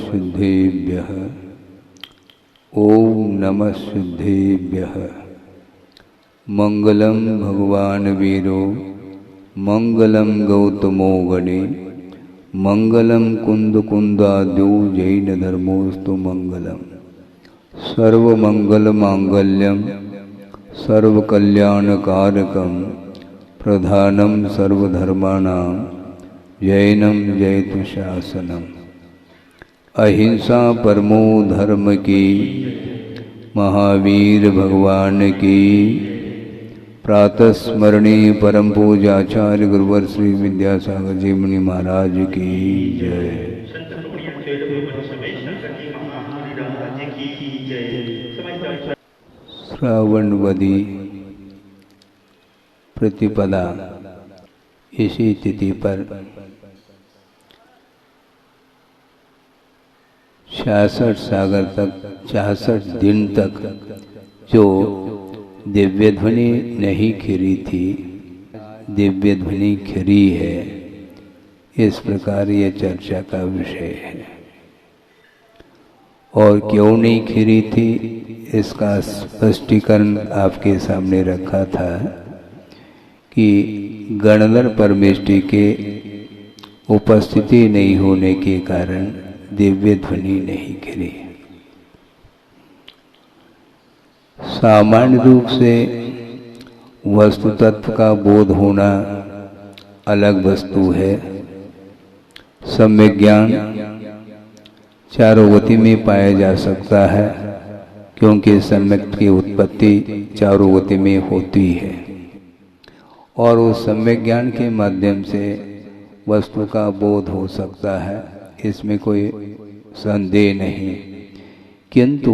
सिद्धेभ्यः। ओम नमः सिद्धेभ्यः। मंगलम भगवान वीरो मंगलम गौतमो गणे मंगलम कुंद कुंदाद्यो जैन धर्मोस्तु मंगलम। सर्वमंगल मांगल्यम सर्वकल्याणकारकम प्रधानम सर्वधर्माणां जैनम जयतु शासनम। अहिंसा परमो धर्म की महावीर भगवान की। प्रातः स्मरणीय परम पूज्याचार्य गुरुवर श्री विद्यासागर जी मुनि महाराज की जय। श्रावणवदी प्रतिपदा इसी तिथि पर 66 सागर तक 66 दिन तक जो दिव्य ध्वनि नहीं खिरी थी, दिव्य ध्वनि खिरी है। इस प्रकार ये चर्चा का विषय है। और क्यों नहीं खिरी थी, इसका स्पष्टीकरण आपके सामने रखा था कि गणधर परमेष्टि के उपस्थिति नहीं होने के कारण दिव्य ध्वनि नहीं खिरी। सामान्य रूप से वस्तु तत्व का बोध होना अलग वस्तु है। सम्यक ज्ञान चारों गति में पाया जा सकता है, क्योंकि सम्यक की उत्पत्ति चारों गति में होती है और उस सम्यक ज्ञान के माध्यम से वस्तु का बोध हो सकता है, इसमें कोई संदेह नहीं। किंतु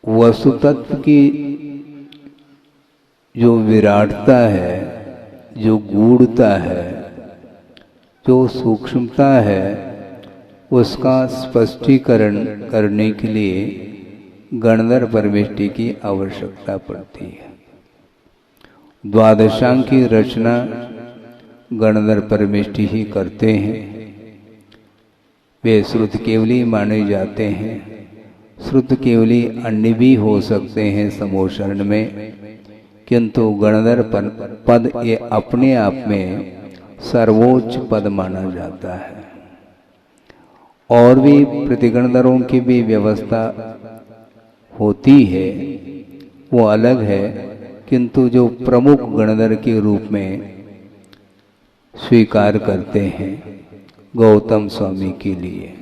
वस्तु तत्व की जो विराटता है, जो गूढ़ता है, जो सूक्ष्मता है, उसका स्पष्टीकरण करने के लिए गणधर परमेष्टि की आवश्यकता पड़ती है। द्वादशांग की रचना गणधर परमेष्टि ही करते हैं। वे श्रुत केवली माने जाते हैं। श्रुत केवली अन्य भी हो सकते हैं समोशरण में, किंतु गणधर पद ये अपने आप में सर्वोच्च पद माना जाता है। और भी प्रतिगणधरों की भी व्यवस्था होती है, वो अलग है, किंतु जो प्रमुख गणधर के रूप में स्वीकार करते हैं गौतम स्वामी के लिए।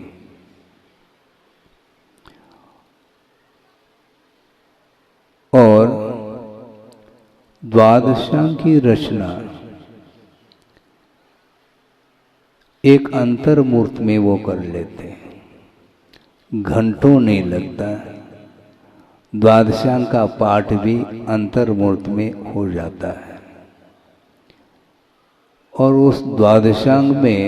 और द्वादशांग की रचना एक अंतर्मूर्त में वो कर लेते हैं, घंटों नहीं लगता। द्वादशांग का पाठ भी अंतर्मूर्त में हो जाता है। और उस द्वादशांग में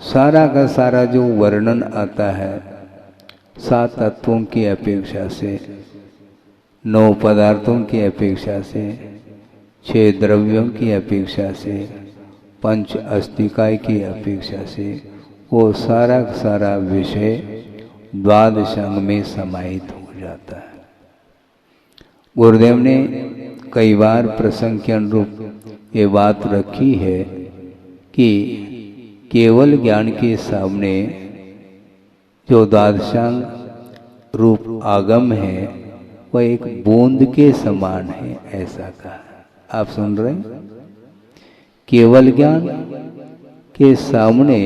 सारा का सारा जो वर्णन आता है, 7 तत्वों की अपेक्षा से, 9 पदार्थों की अपेक्षा से, 6 द्रव्यों की अपेक्षा से, 5 अस्तिकाय की अपेक्षा से, वो सारा का सारा विषय द्वादशांग में समाहित हो जाता है। गुरुदेव ने कई बार प्रसंग के अनुरूप ये बात रखी है कि केवल ज्ञान के सामने जो द्वादशांग रूप आगम है वह एक बूंद के समान है, ऐसा कहा। आप सुन रहे हैं? केवल ज्ञान के सामने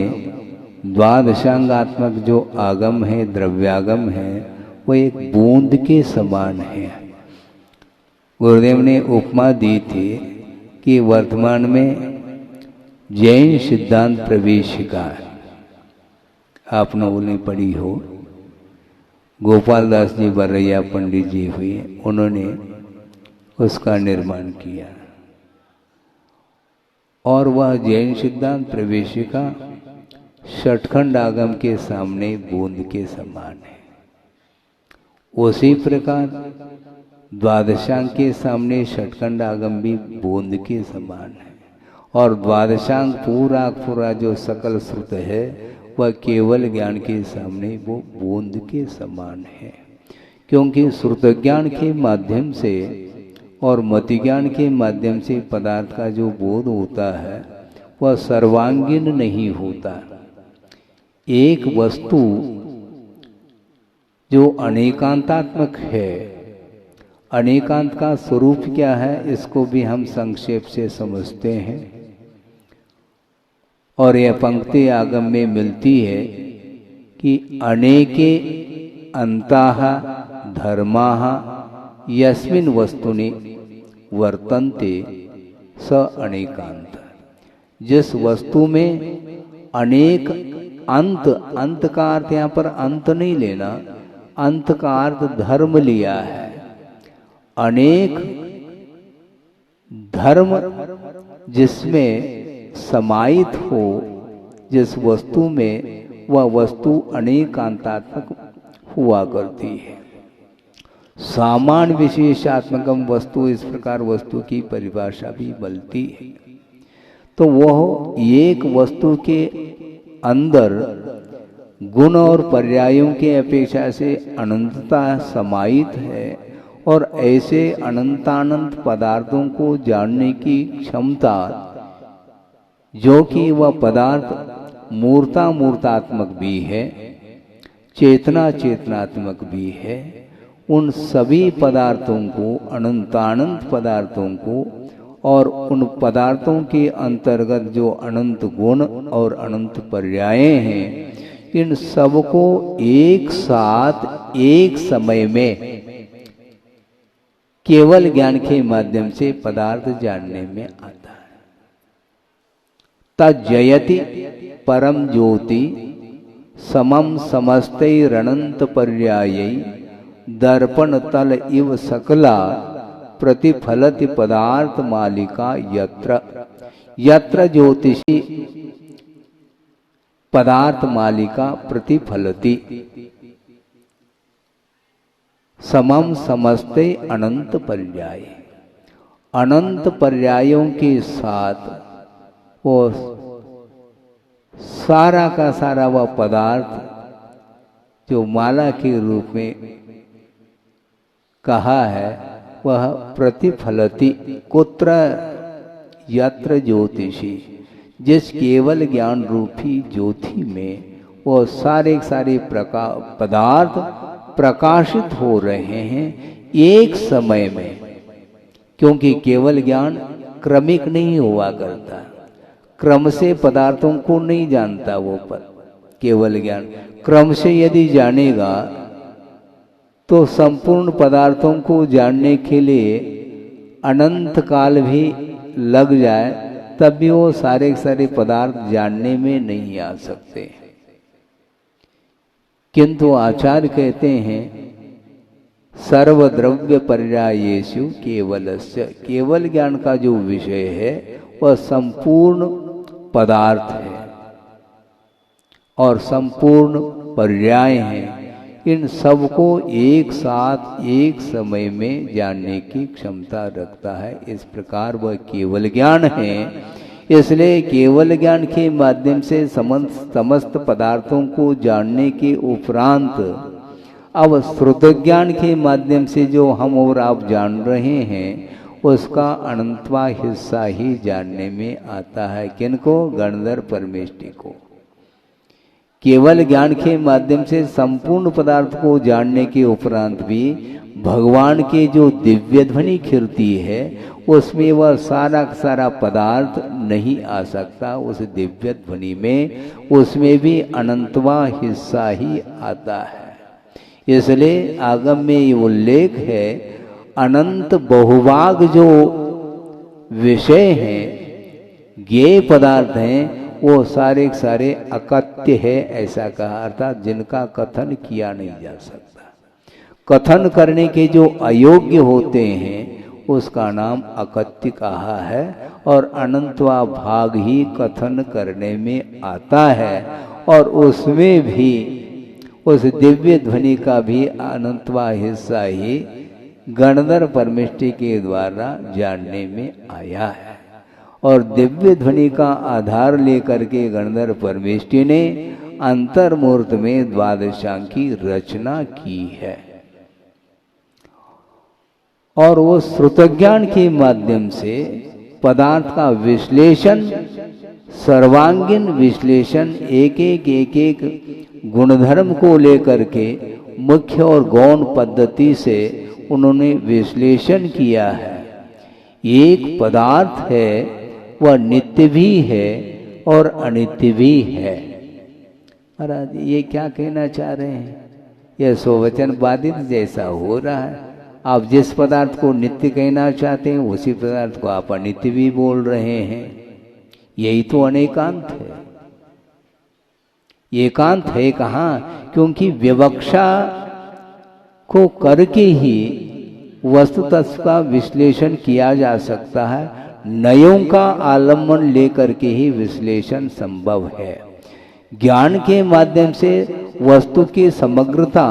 द्वादशांगात्मक जो आगम है, द्रव्यागम है, वह एक बूंद के समान है। गुरुदेव ने उपमा दी थी कि वर्तमान में जैन सिद्धांत प्रवेशिका आप लोगों ने पढ़ी हो, गोपाल दास जी बरैया पंडित जी हुए, उन्होंने उसका निर्माण किया। और वह जैन सिद्धांत प्रवेशिका षटखंड आगम के सामने बूंद के समान है। उसी प्रकार द्वादशांग के सामने षटखंड आगम भी बूंद के समान है। और द्वादशांग पूरा पूरा जो सकल श्रुत है वह केवल ज्ञान के सामने वो बूंद के समान है। क्योंकि श्रुत ज्ञान के माध्यम से और मति ज्ञान के माध्यम से पदार्थ का जो बोध होता है वह सर्वांगीण नहीं होता। एक वस्तु जो अनेकांतात्मक है, अनेकांत का स्वरूप क्या है इसको भी हम संक्षेप से समझते हैं। और यह पंक्ति आगम में मिलती है कि अनेके अंताः धर्माः यस्मिन् वस्तुनि वर्तन्ते स अनेकांत। जिस वस्तु में अनेक अंत, अंत का अर्थ यहाँ पर अंत नहीं लेना, अंत का अर्थ धर्म लिया है। अनेक धर्म जिसमें समाहित हो, जिस वस्तु में वह वस्तु अनेकांतात्मक हुआ करती है। सामान्य विशेषात्मकम वस्तु, इस प्रकार वस्तु की परिभाषा भी मिलती है। तो वह एक वस्तु के अंदर गुण और पर्यायों के अपेक्षा से अनंतता समाहित है और ऐसे अनंतानंत पदार्थों को जानने की क्षमता, जो कि वह पदार्थ मूर्ता मूर्तात्मक भी है, चेतना चेतनात्मक भी है, उन सभी पदार्थों को, अनंतानंत पदार्थों को और उन पदार्थों के अंतर्गत जो अनंत गुण और अनंत पर्याय हैं, इन सबको एक साथ एक समय में केवल ज्ञान के माध्यम से पदार्थ जानने में आता है। तज्जयति परम ज्योति समम समस्तैरनंत पर्यायै दर्पण तल इव सकला प्रतिफलति पदार्थ मालिका यत्र। यत्र ज्योतिषी पदार्थ मालिका प्रतिफलति समम समस्ते अनंत पर्याय। अनंत पर्यायों के साथ वो सारा का सारा वह पदार्थ जो माला के रूप में कहा है वह प्रतिफलति कुत्र यत्र ज्योतिषी, जिस केवल ज्ञान रूपी ज्योति में वो सारे सारे पदार्थ प्रकाशित हो रहे हैं एक समय में। क्योंकि केवल ज्ञान क्रमिक नहीं हुआ करता, क्रम से पदार्थों को नहीं जानता वो केवल ज्ञान। क्रम से यदि जानेगा तो संपूर्ण पदार्थों को जानने के लिए अनंत काल भी लग जाए तब भी वो सारे सारे पदार्थ जानने में नहीं आ सकते। किंतु आचार्य कहते हैं सर्वद्रव्य पर्यायेषु केवलस्य, केवल ज्ञान का जो विषय है वह संपूर्ण पदार्थ है और संपूर्ण पर्याय हैं। इन सबको एक साथ एक समय में जानने की क्षमता रखता है। इस प्रकार वह केवल ज्ञान है। इसलिए केवल ज्ञान के माध्यम से समस्त पदार्थों को जानने के उपरांत अब श्रुत ज्ञान के माध्यम से जो हम और आप जान रहे हैं उसका अनंतवा हिस्सा ही जानने में आता है। किनको? गणधर परमेष्टि को। केवल ज्ञान के माध्यम से संपूर्ण पदार्थ को जानने के उपरांत भी भगवान के जो दिव्य ध्वनि खिलती है उसमें वह सारा सारा पदार्थ नहीं आ सकता। उस दिव्य ध्वनि में उसमें भी अनंतवा हिस्सा ही आता है। इसलिए आगम में ये उल्लेख है अनंत बहुभाग जो विषय हैं, ज्ञेय पदार्थ हैं, वो सारे सारे अकथ्य है ऐसा कहा, अर्थात जिनका कथन किया नहीं जा सकता। कथन करने के जो अयोग्य होते हैं उसका नाम अकथ्य कहा है और अनंतवा भाग ही कथन करने में आता है और उसमें भी उस दिव्य ध्वनि का भी अनंतवा हिस्सा ही गणधर परमेष्टि के द्वारा जानने में आया है। और दिव्य ध्वनि का आधार लेकर के गणधर परमेष्टि ने अंतर्मूर्त में द्वादशांकी रचना की है। और वो श्रुतज्ञान के माध्यम से पदार्थ का विश्लेषण, सर्वांगीण विश्लेषण, एक एक गुणधर्म को लेकर के मुख्य और गौण पद्धति से उन्होंने विश्लेषण किया है। एक पदार्थ है वह नित्य भी है और अनित्य भी है। महाराज ये क्या कहना चाह रहे हैं? यह स्ववचन बाधित जैसा हो रहा है। आप जिस पदार्थ को नित्य कहना चाहते हैं उसी पदार्थ को आप अनित्य भी बोल रहे हैं। यही तो अनेकांत है। एकांत है कहाँ? क्योंकि विवक्षा को करके ही वस्तु तत्व का विश्लेषण किया जा सकता है। नयों का आलम्बन लेकर के ही विश्लेषण संभव है। ज्ञान के माध्यम से वस्तु की समग्रता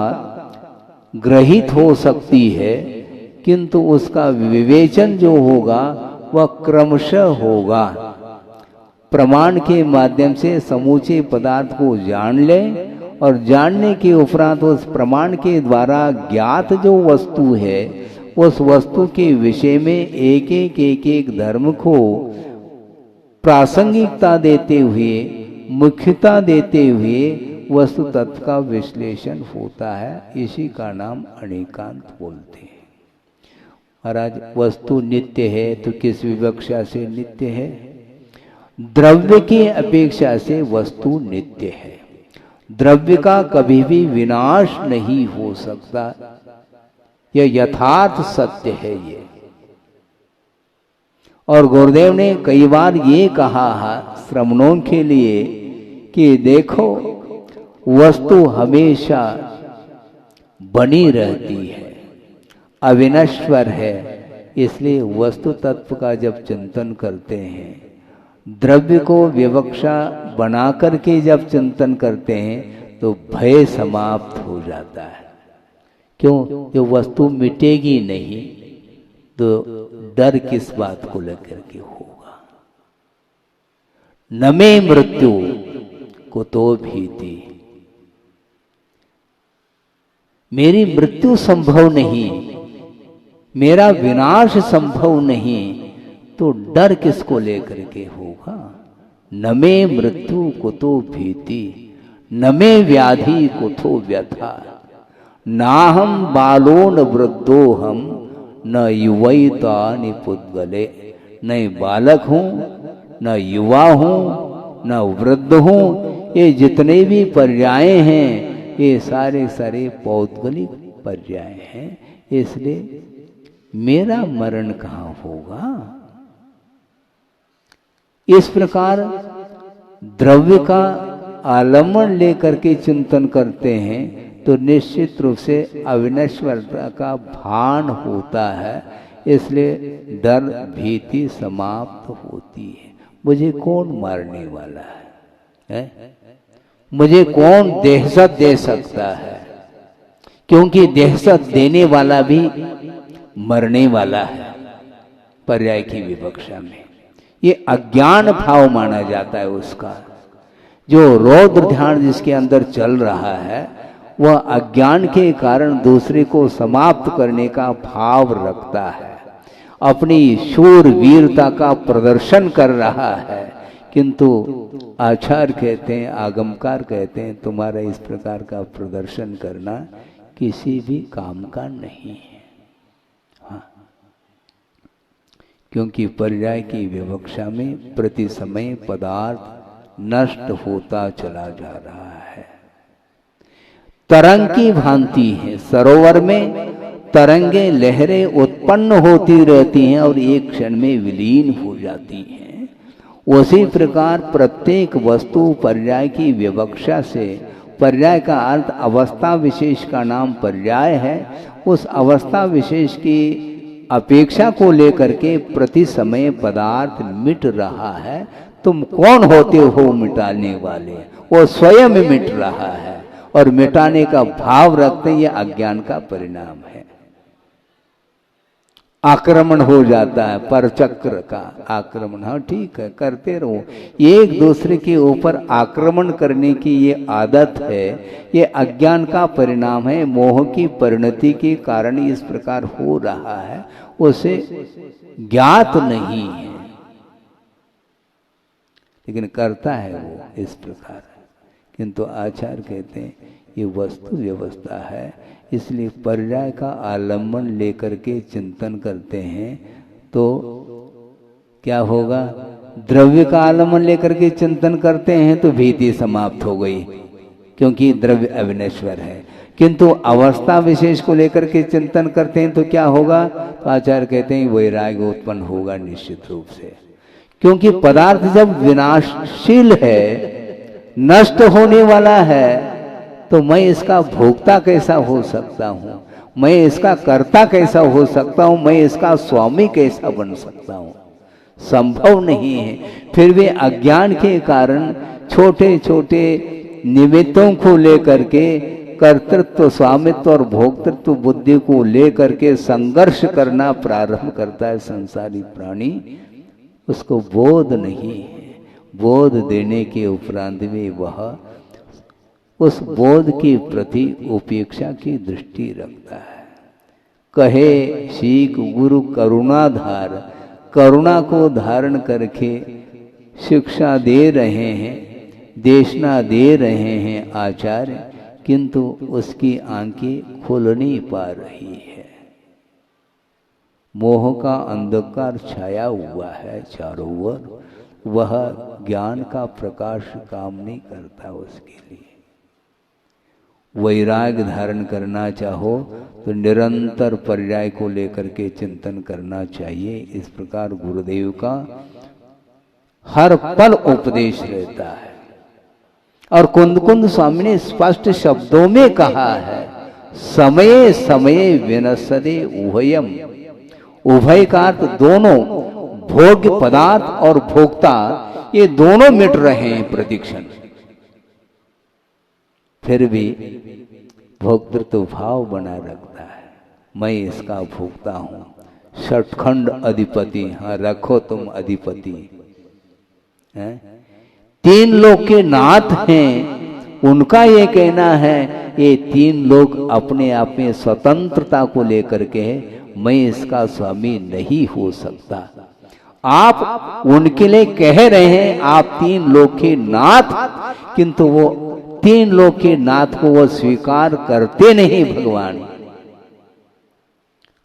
ग्रहित हो सकती है, किंतु उसका विवेचन जो होगा वह क्रमशः होगा। प्रमाण के माध्यम से समूचे पदार्थ को जान लें और जानने के उपरांत उस प्रमाण के द्वारा ज्ञात जो वस्तु है उस वस्तु के विषय में एक एक धर्म को प्रासंगिकता देते हुए, मुख्यता देते हुए वस्तु तत्व का विश्लेषण होता है। इसी का नाम अनेकांत बोलते हैं। महाराज वस्तु नित्य है तो किस विवक्षा से नित्य है? द्रव्य की अपेक्षा से वस्तु नित्य है। द्रव्य का कभी भी विनाश नहीं हो सकता। यह यथार्थ सत्य है ये। और गुरुदेव ने कई बार ये कहा है श्रमणों के लिए कि देखो वस्तु हमेशा बनी रहती है, अविनश्वर है। इसलिए वस्तु तत्व का जब चिंतन करते हैं, द्रव्य को विवक्षा बना करके जब चिंतन करते हैं तो भय समाप्त हो जाता है। क्यों? जो वस्तु मिटेगी नहीं तो डर किस बात को लेकर के होगा? न मे मृत्यु कुतो भीति। मेरी मृत्यु संभव नहीं, मेरा विनाश संभव नहीं, तो डर किसको लेकर के होगा? न मे मृत्यु कुतो भीति, न मे व्याधि कुतो व्यथा, नाहम बालो न वृद्धो हम न युवैता निपुद्गले। न बालक हूं, न युवा हूं, न वृद्ध हूं। ये जितने भी पर्याय हैं ये सारे सारे पौद्गलिक पर्याय हैं। इसलिए मेरा मरण कहाँ होगा? इस प्रकार द्रव्य का आलम्बन लेकर के चिंतन करते हैं तो निश्चित रूप से अविनश्वरता का भान होता है। इसलिए डर भीति समाप्त होती है। मुझे कौन मारने वाला है? मुझे कौन दहशत दे सकता है? क्योंकि दहशत देने वाला भी मरने वाला है। पर्याय की विवक्षा में ये अज्ञान भाव माना जाता है उसका। जो रौद्र ध्यान जिसके अंदर चल रहा है वह अज्ञान के कारण दूसरे को समाप्त करने का भाव रखता है, अपनी शूर वीरता का प्रदर्शन कर रहा है। किंतु आचार्य कहते हैं, आगमकार कहते हैं, तुम्हारा इस प्रकार का प्रदर्शन करना किसी भी काम का नहीं है। हाँ, क्योंकि पर्याय की विवक्षा में प्रति समय पदार्थ नष्ट होता चला जा रहा है। तरंग की भांति है, सरोवर में तरंगे लहरें उत्पन्न होती रहती हैं और एक क्षण में विलीन हो जाती हैं। उसी प्रकार प्रत्येक वस्तु पर्याय की विवक्षा से, पर्याय का अर्थ अवस्था विशेष का नाम पर्याय है, उस अवस्था विशेष की अपेक्षा को लेकर के प्रति समय पदार्थ मिट रहा है। तुम कौन होते हो मिटाने वाले? वो स्वयं मिट रहा है और मिटाने का भाव रखते ये अज्ञान का परिणाम है। आक्रमण हो जाता है, पर चक्र का आक्रमण। हाँ ठीक है, करते रहो। एक दूसरे के ऊपर आक्रमण करने की ये आदत है, ये अज्ञान का परिणाम है, मोह की परिणति के कारण इस प्रकार हो रहा है, उसे ज्ञात नहीं है, लेकिन करता है वो इस प्रकार। किंतु आचार्य कहते हैं ये वस्तु व्यवस्था है, इसलिए पर्याय का आलम्बन लेकर के चिंतन करते हैं तो क्या होगा? द्रव्य का आलम्बन लेकर के चिंतन करते हैं तो भीति समाप्त हो गई, क्योंकि द्रव्य अविनश्वर है। किंतु अवस्था विशेष को लेकर के चिंतन करते हैं तो क्या होगा? तो आचार्य कहते हैं वैराग्य उत्पन्न होगा निश्चित रूप से, क्योंकि पदार्थ जब विनाशशील है, नष्ट होने वाला है, तो मैं इसका भोक्ता कैसा हो सकता हूँ, मैं इसका कर्ता कैसा हो सकता हूँ, मैं इसका स्वामी कैसा बन सकता हूँ? संभव नहीं है। फिर भी अज्ञान के कारण छोटे छोटे निमित्तों को लेकर के कर्तृत्व, स्वामित्व और भोक्तृत्व बुद्धि को लेकर के संघर्ष करना प्रारंभ करता है संसारी प्राणी। उसको बोध नहीं है। बोध देने के उपरांत में वह उस बोध के प्रति उपेक्षा की दृष्टि रखता है। कहे सीख गुरु करुणाधार, करुणा को धारण करके शिक्षा दे रहे हैं, देशना दे रहे हैं आचार्य, किंतु उसकी आंखें खुल नहीं पा रही है। मोह का अंधकार छाया हुआ है चारों ओर, वह ज्ञान का प्रकाश काम नहीं करता उसके लिए। वैराग्य धारण करना चाहो तो निरंतर पर्याय को लेकर के चिंतन करना चाहिए। इस प्रकार गुरुदेव का हर पल उपदेश रहता है। और कुंद स्वामी ने स्पष्ट शब्दों में कहा है, समय समय विनसदे उभयम। उभय का अर्थ दोनों, भोग्य पदार्थ और भोक्ता, ये दोनों मिट रहे हैं प्रतिक्षण। फिर भी भोक्तृत्व भाव बना रखता है, मैं इसका भोक्ता हूं। षटखंड अधिपति, हाँ रखो तुम अधिपति है। तीन लोग के नाथ हैं, उनका ये कहना है ये तीन लोग अपने आप में स्वतंत्रता को लेकर के है, मैं इसका स्वामी नहीं हो सकता। आप उनके लिए कह रहे हैं आप तीन लोग के नाथ, किंतु वो तीन लोग के नाथ को वो स्वीकार करते नहीं भगवान।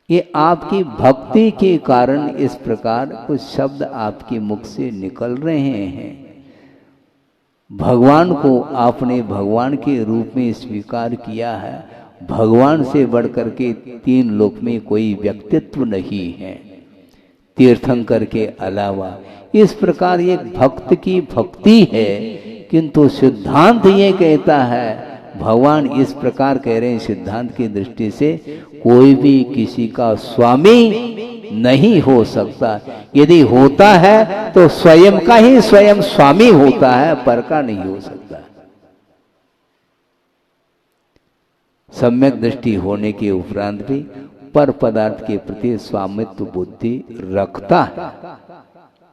ये आपकी भक्ति के कारण इस प्रकार कुछ शब्द आपके मुख से निकल रहे हैं। भगवान को आपने भगवान के रूप में स्वीकार किया है। भगवान से बढ़कर के तीन लोक में कोई व्यक्तित्व नहीं है तीर्थंकर के अलावा। इस प्रकार एक भक्त की भक्ति है, किंतु सिद्धांत ये कहता है, भगवान इस प्रकार कह रहे हैं सिद्धांत की दृष्टि से, कोई भी किसी का स्वामी नहीं हो सकता। यदि होता है तो स्वयं का ही स्वयं स्वामी होता है, पर का नहीं हो सकता। सम्यक दृष्टि होने के उपरांत भी पर पदार्थ के प्रति स्वामित्व बुद्धि रखता है,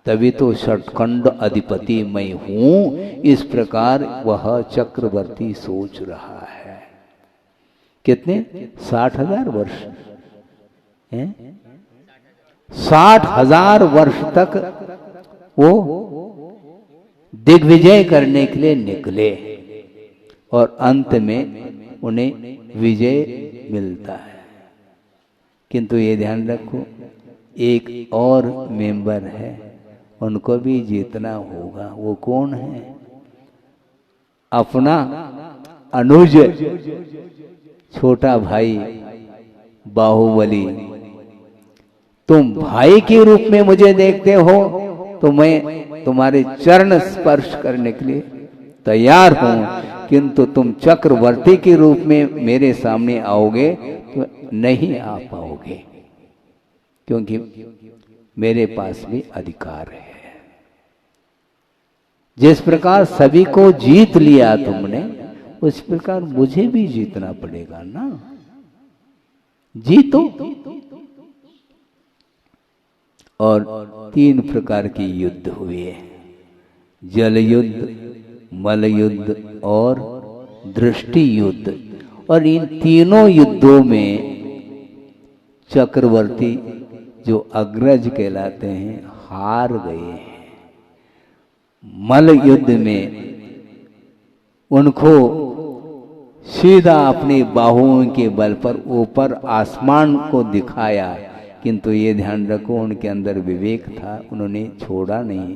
तभी तो षटखंड अधिपति मैं हूं, इस प्रकार वह चक्रवर्ती सोच रहा है। कितने 60,000 वर्ष हैं? 60,000 वर्ष तक वो दिग्विजय करने के लिए निकले और अंत में उन्हें विजय मिलता है। किंतु ये ध्यान रखो, एक और मेंबर है, उनको भी जीतना होगा। वो कौन है? अपना अनुज, छोटा भाई बाहुबली। तुम भाई के रूप में मुझे देखते हो तो मैं तुम्हारे चरण स्पर्श करने के लिए तैयार हूं, किंतु तुम चक्रवर्ती के रूप में मेरे सामने आओगे तो नहीं आ पाओगे, क्योंकि मेरे पास भी अधिकार है। जिस प्रकार सभी को जीत लिया तुमने, उस प्रकार मुझे भी जीतना पड़ेगा ना। जीतो, और 3 प्रकार के युद्ध हुए, जल युद्ध, मल युद्ध और दृष्टि युद्ध। और इन तीनों युद्धों में चक्रवर्ती जो अग्रज कहलाते हैं हार गए हैं। मल युद्ध में उनको सीधा अपनी बाहुओं के बल पर ऊपर आसमान को दिखाया, किंतु ये ध्यान रखो उनके अंदर विवेक था, उन्होंने छोड़ा नहीं,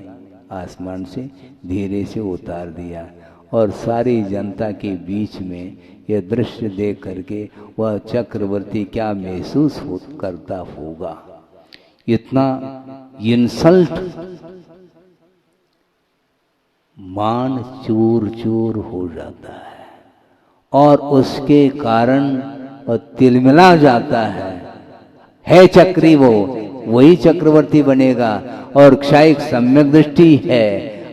आसमान से धीरे से उतार दिया। और सारी जनता के बीच में यह दृश्य देख करके वह चक्रवर्ती क्या महसूस करता होगा। इतना इंसल्ट, मान चूर चूर हो जाता है और उसके कारण वह तिलमिला जाता है चक्री, वो वही चक्रवर्ती बनेगा। और क्षायिक सम्यक दृष्टि है,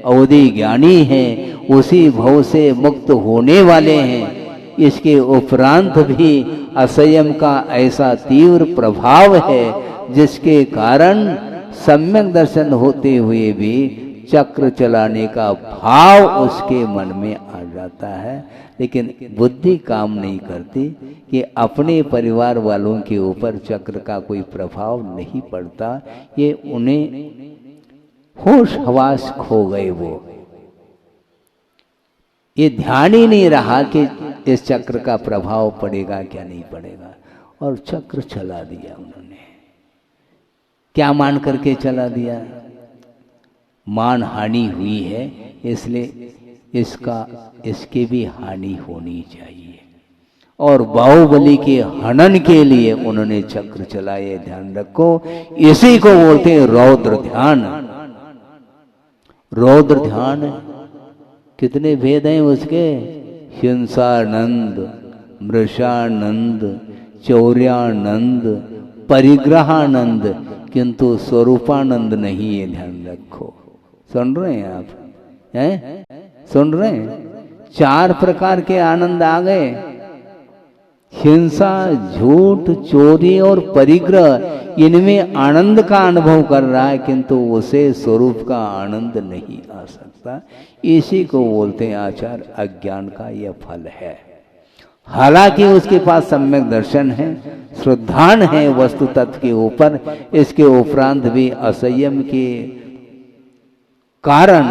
अवधि ज्ञानी है, उसी भव से मुक्त होने वाले हैं। इसके उपरांत भी असंयम का ऐसा तीव्र प्रभाव है जिसके कारण सम्यक दर्शन होते हुए भी चक्र चलाने का भाव उसके मन में आ जाता है, लेकिन बुद्धि काम नहीं करती कि अपने परिवार वालों के ऊपर चक्र का कोई प्रभाव नहीं पड़ता। ये उन्हें होश हवास खो गए, वो ये ध्यान ही नहीं रहा कि इस चक्र का प्रभाव पड़ेगा क्या नहीं पड़ेगा, और चक्र चला दिया उन्होंने। क्या मान करके चला दिया? मान हानि हुई है, इसलिए इसके भी हानि होनी चाहिए। और बाहुबली के हनन के लिए उन्होंने चक्र चलाए, ध्यान रखो। इसी को बोलते हैं रौद्र ध्यान। रौद्र ध्यान कितने भेद हैं उसके? हिंसानंद, मृषानंद, चौर्यानंद, परिग्रहानंद, किंतु स्वरूपानंद नहीं है, ध्यान रखो। सुन रहे हैं आप? हैं? सुन रहे हैं? 4 प्रकार के आनंद आ गए। हिंसा, झूठ, चोरी और परिग्रह, इनमें आनंद का अनुभव कर रहा है, किंतु उसे स्वरूप का आनंद नहीं आ सकता। इसी को बोलते हैं आचार अज्ञान का यह फल है। हालांकि उसके पास सम्यक दर्शन है, श्रद्धान है वस्तु तत्व के ऊपर, इसके उपरांत भी असंयम के कारण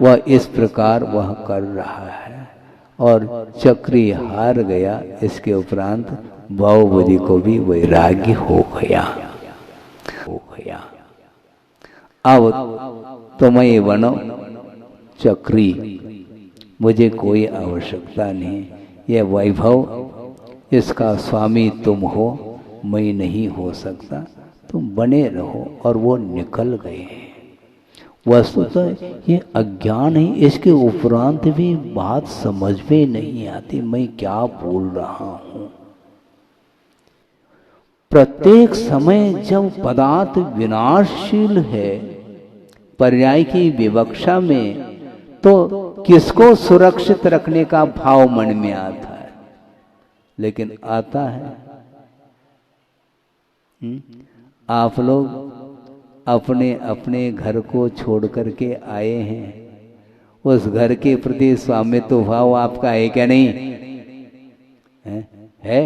वह इस प्रकार वह कर रहा है और चक्री हार गया। इसके उपरांत बाहुबली को भी वैराग्य हो गया। अब तुम ये बनो चक्री, मुझे कोई आवश्यकता नहीं, यह वैभव इसका स्वामी तुम हो, मैं नहीं हो सकता, तुम बने रहो। और वो निकल गए। वस्तुतः ये अज्ञान है, इसके उपरांत भी बात समझ में नहीं आती मैं क्या बोल रहा हूं। प्रत्येक समय जब पदार्थ विनाशशील है पर्याय की विवक्षा में, तो किसको सुरक्षित रखने का भाव मन में आता है? लेकिन आता है। आप लोग अपने अपने घर को छोड़ करके आए हैं, उस घर के प्रति स्वामित्व भाव आपका है क्या? नहीं है?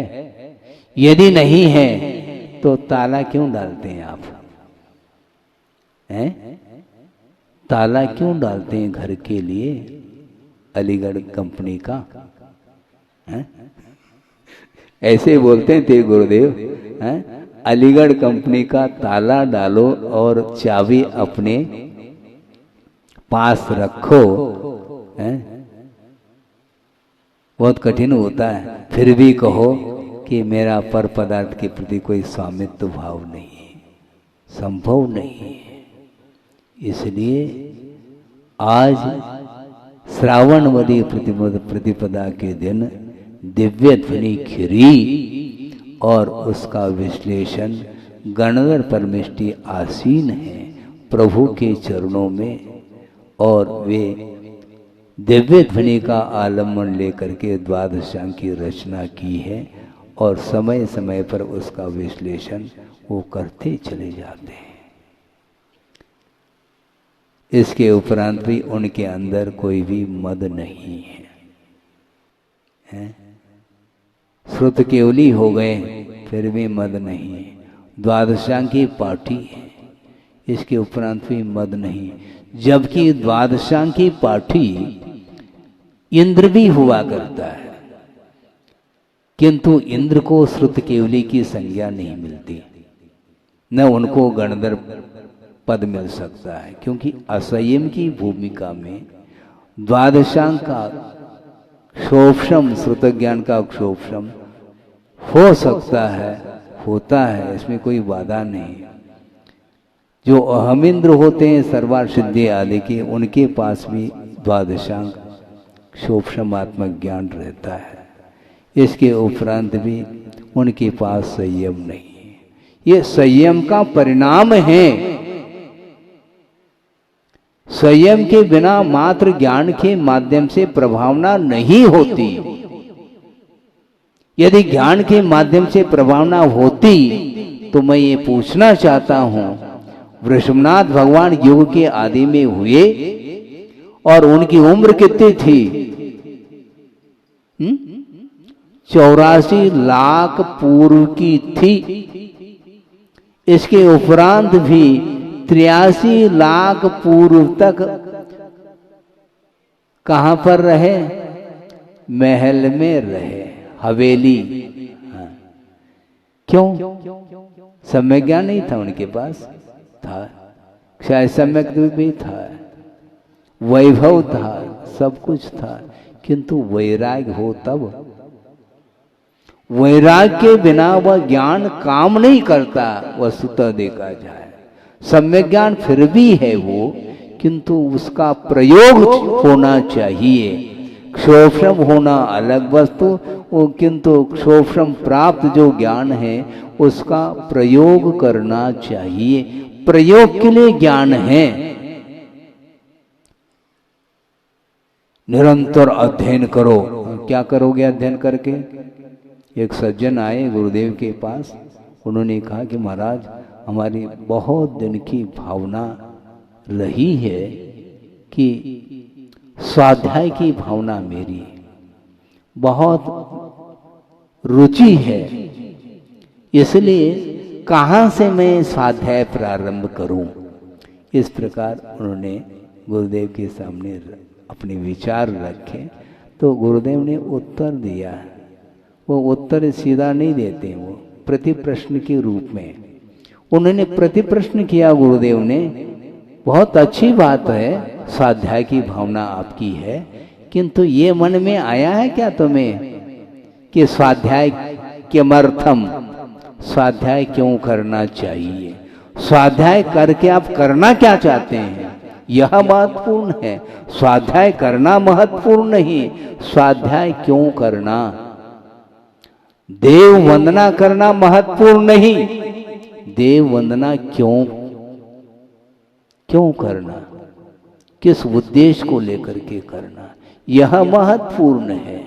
यदि नहीं है तो ताला क्यों डालते हैं आप? हैं? ताला क्यों डालते हैं घर के लिए? अलीगढ़ कंपनी का है? ऐसे बोलते हैं ते गुरुदेव, हैं? अलीगढ़ कंपनी का ताला डालो और चाबी अपने पास रखो, हैं? बहुत कठिन होता है। फिर भी कहो कि मेरा पर पदार्थ के प्रति कोई स्वामित्व भाव नहीं है, संभव नहीं है। इसलिए आज श्रावणवदी प्रतिपदा के दिन दिव्य ध्वनि खिरी और उसका विश्लेषण गणधर परमेष्टि आसीन है प्रभु के चरणों में, और वे दिव्य ध्वनि का आलम्बन लेकर के द्वादशांग की रचना की है और समय समय पर उसका विश्लेषण वो करते चले जाते हैं। इसके उपरांत भी उनके अंदर कोई भी मद नहीं है? श्रुत केवली हो गए फिर भी मद नहीं है। द्वादशांगी पाठी है, इसके उपरांत भी मद नहीं। जबकि द्वादशांगी पाठी इंद्र भी हुआ करता है, किंतु इंद्र को श्रुत केवली की संज्ञा नहीं मिलती, न उनको गणधर पद मिल सकता है, क्योंकि असंयम की भूमिका में द्वादशांग का क्षोभम, श्रुत ज्ञान का क्षोभम हो सकता है, होता है, इसमें कोई बाधा नहीं। जो अहमिंद्र होते हैं सर्वासिद्धि आदि के, उनके पास भी द्वादशांग क्षोभमात्मक ज्ञान रहता है। इसके उपरांत भी उनके पास संयम नहीं है। ये संयम का परिणाम है। संयम के बिना मात्र ज्ञान के माध्यम से प्रभावना नहीं होती। यदि ज्ञान के माध्यम से प्रभावना होती तो मैं ये पूछना चाहता हूं, वृषभनाथ भगवान युग के आदि में हुए और उनकी उम्र कितनी थी? 84 लाख पूर्व की थी। इसके उपरांत भी 83 लाख पूर्व तक कहां पर रहे? महल में रहे, हवेली। हाँ। क्यों? सम्यक ज्ञान नहीं था उनके पास? था, शायद सम्यक भी था, वैभव था, सब कुछ था, किंतु वैराग्य हो तब। वैराग्य के बिना वह ज्ञान काम नहीं करता, वस्तुतः देखा जाए। सम्यक ज्ञान फिर भी है वो, किंतु उसका प्रयोग होना चाहिए। क्षोभम होना अलग वस्तु, वो किंतु क्षोभम प्राप्त जो ज्ञान है उसका प्रयोग करना चाहिए। प्रयोग के लिए ज्ञान है। निरंतर अध्ययन करो। क्या करोगे अध्ययन करके? एक सज्जन आए गुरुदेव के पास, उन्होंने कहा कि महाराज हमारी बहुत दिन की भावना रही है कि स्वाध्याय की भावना मेरी बहुत रुचि है, इसलिए कहाँ से मैं स्वाध्याय प्रारंभ करूं? इस प्रकार उन्होंने गुरुदेव के सामने अपने विचार रखे, तो गुरुदेव ने उत्तर दिया। वो उत्तर सीधा नहीं देते, वो प्रति प्रश्न के रूप में उन्होंने प्रति प्रश्न किया। गुरुदेव ने, बहुत अच्छी बात है, स्वाध्याय की भावना आपकी है, किंतु ये मन में आया है क्या तुम्हें कि स्वाध्याय किमर्थम, स्वाध्याय क्यों करना चाहिए? स्वाध्याय करके आप करना क्या चाहते हैं, यह महत्वपूर्ण है। स्वाध्याय करना महत्वपूर्ण नहीं, स्वाध्याय क्यों करना। देव वंदना करना महत्वपूर्ण नहीं, देव वंदना क्यों करना, किस उद्देश्य को लेकर के करना, यह महत्वपूर्ण है।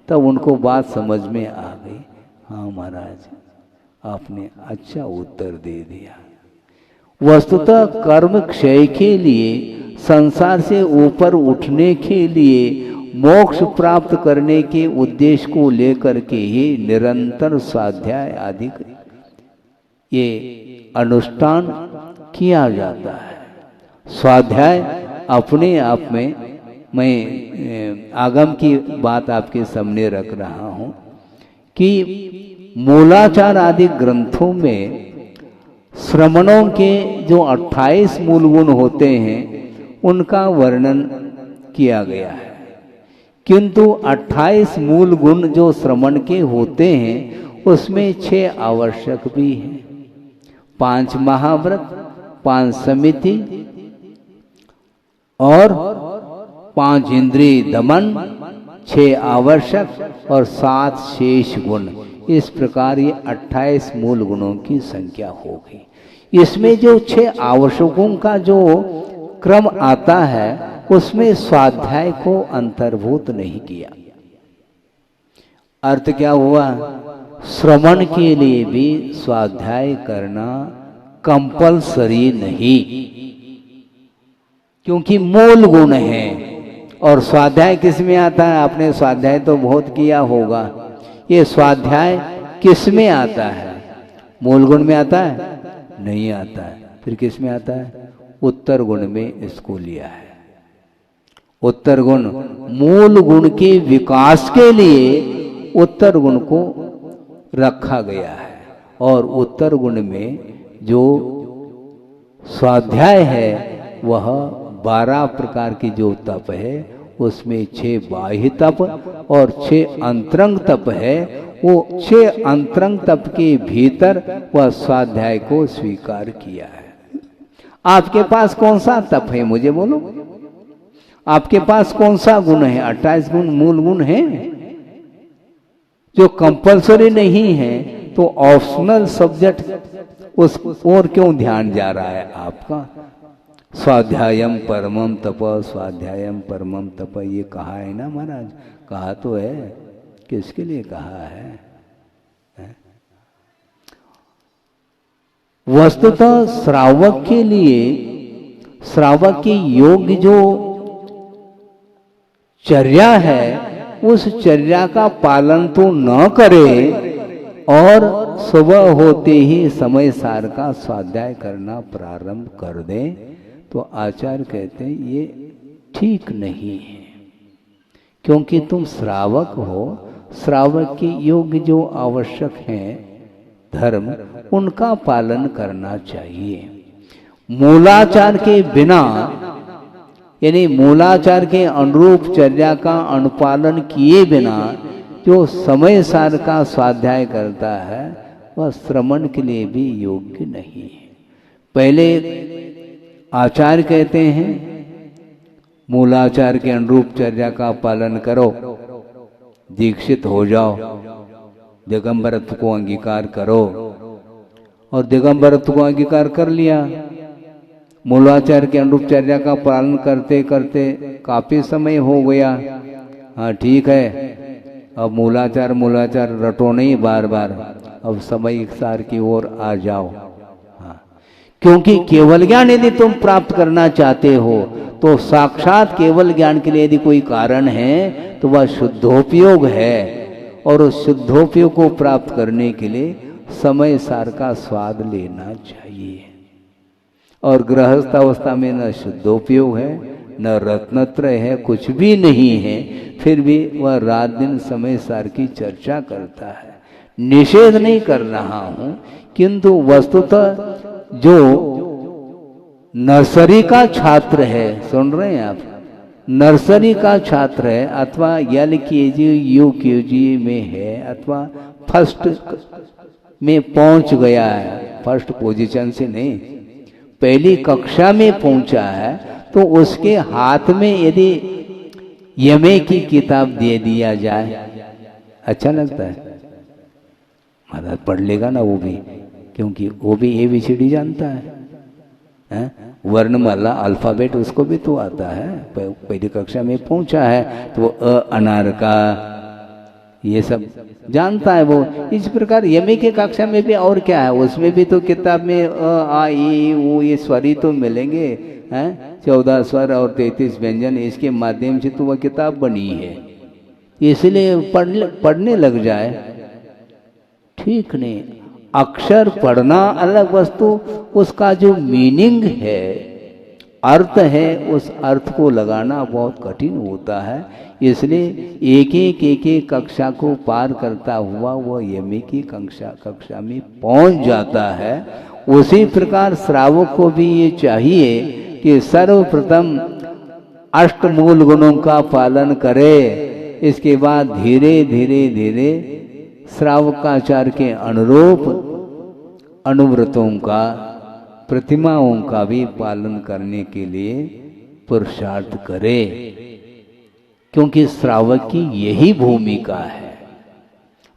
तब उनको बात समझ में आ गई। हाँ महाराज, आपने अच्छा उत्तर दे दिया। वस्तुतः कर्म क्षय के लिए, संसार से ऊपर उठने के लिए, मोक्ष प्राप्त करने के उद्देश्य को लेकर के ही निरंतर स्वाध्याय आदि ये अनुष्ठान किया जाता है। स्वाध्याय अपने आप में, मैं आगम की बात आपके सामने रख रहा हूं कि मूलाचार आदि ग्रंथों में श्रमणों के जो 28 मूल गुण होते हैं उनका वर्णन किया गया है, किंतु 28 मूल गुण जो श्रमण के होते हैं उसमें 6 आवश्यक भी हैं। 5 महाव्रत, 5 समिति और 5 इंद्रिय दमन, 6 आवश्यक और 7 शेष गुण। इस प्रकार ये 28 मूल गुणों की संख्या हो गई। इसमें जो 6 आवश्यकों का जो क्रम आता है उसमें स्वाध्याय को अंतर्भूत नहीं किया। अर्थ क्या हुआ? श्रवण के लिए भी स्वाध्याय करना कंपलसरी नहीं, क्योंकि मूल गुण है। और स्वाध्याय किस में आता है? आपने स्वाध्याय तो बहुत किया होगा। ये स्वाध्याय किस में आता है? मूल गुण में आता है? नहीं आता है। फिर किस में आता है? उत्तर गुण में इसको लिया है। उत्तर गुण मूल गुण के विकास के लिए उत्तर गुण को रखा गया है। और उत्तर गुण में जो स्वाध्याय है वह 12 प्रकार की जो तप है उसमें 6 बाह्य तप और 6 अंतरंग तप है। वो 6 अंतरंग तप के भीतर वह स्वाध्याय को स्वीकार किया है। आपके पास कौन सा तप है मुझे बोलो? आपके पास कौन सा गुण है? 28 गुण मूल गुण है जो कंपलसरी नहीं है, तो ऑप्शनल सब्जेक्ट उस और क्यों ध्यान जा रहा है आपका? स्वाध्यायम परमम तप, स्वाध्यायम परमम तप, ये कहा है ना महाराज? कहा तो है, किसके लिए कहा है? वस्तुतः श्रावक के लिए, श्रावक की योग्य जो चर्या है उस चर्या का पालन तो न करे और सुबह होते ही समय सार का स्वाध्याय करना प्रारंभ कर दे, तो आचार्य कहते हैं ये ठीक नहीं है। क्योंकि तुम श्रावक हो, श्रावक के योग्य जो आवश्यक हैं धर्म उनका पालन करना चाहिए। मूलाचार के बिना, यानी मूलाचार के अनुरूप चर्या का अनुपालन किए बिना जो समय सार का स्वाध्याय करता है वह श्रवण के लिए भी योग्य नहीं है। पहले आचार्य कहते हैं मूलाचार के अनुरूप चर्या का पालन करो, दीक्षित हो जाओ, दिगंबरत्व को अंगीकार करो, और दिगंबरत्व को अंगीकार कर लिया। मूलाचार के अनुरूप चर्या का पालन करते करते काफी समय हो गया, हाँ ठीक है, अब मूलाचार रटो नहीं बार बार, अब समय सार की ओर आ जाओ। हाँ, क्योंकि केवल ज्ञान यदि तुम प्राप्त करना चाहते हो तो साक्षात केवल ज्ञान के लिए यदि कोई कारण है तो वह शुद्धोपयोग है, और उस शुद्धोपयोग को प्राप्त करने के लिए समय सार का स्वाद लेना चाहिए। और गृहस्थ अवस्था में न शुद्धोपयोग है, न रत्नत्रय है, कुछ भी नहीं है, फिर भी वह रात दिन समय सार की चर्चा करता है। निषेध नहीं कर रहा हूं, किंतु वस्तुतः जो नर्सरी का छात्र है, सुन रहे हैं आप, नर्सरी का छात्र है अथवा LKG UKG में है अथवा फर्स्ट में पहुंच गया है, फर्स्ट पोजीशन से नहीं, पहली कक्षा में पहुंचा है, तो उसके हाथ में यदि यमे की किताब दे दिया जाए अच्छा लगता है? महाराज पढ़ लेगा ना वो भी, क्योंकि वो भी ABCD जानता है, वर्णमाला अल्फाबेट उसको भी तो आता है, पहली कक्षा में पहुंचा है तो अ अनार का ये सब जानता है वो। इस प्रकार यमी के कक्षा में भी और क्या है, उसमें भी तो किताब में अ आ ई ऊ ये स्वर ही तो मिलेंगे, हैं 14 स्वर और 33 व्यंजन, इसके माध्यम से तो वह किताब बनी है, इसलिए पढ़ने लग जाए ठीक नहीं। अक्षर पढ़ना अलग वस्तु, उसका जो मीनिंग है, अर्थ है, उस अर्थ को लगाना बहुत कठिन होता है। इसलिए एक एक कक्षा को पार करता हुआ वह यमी की कक्षा में पहुंच जाता है। उसी प्रकार श्रावक को भी ये चाहिए कि सर्वप्रथम अष्टमूल गुणों का पालन करे, इसके बाद धीरे धीरे श्रावकाचार के अनुरूप अनुव्रतों का, प्रतिमाओं का भी पालन करने के लिए पुरुषार्थ करे, क्योंकि श्रावक की यही भूमिका है।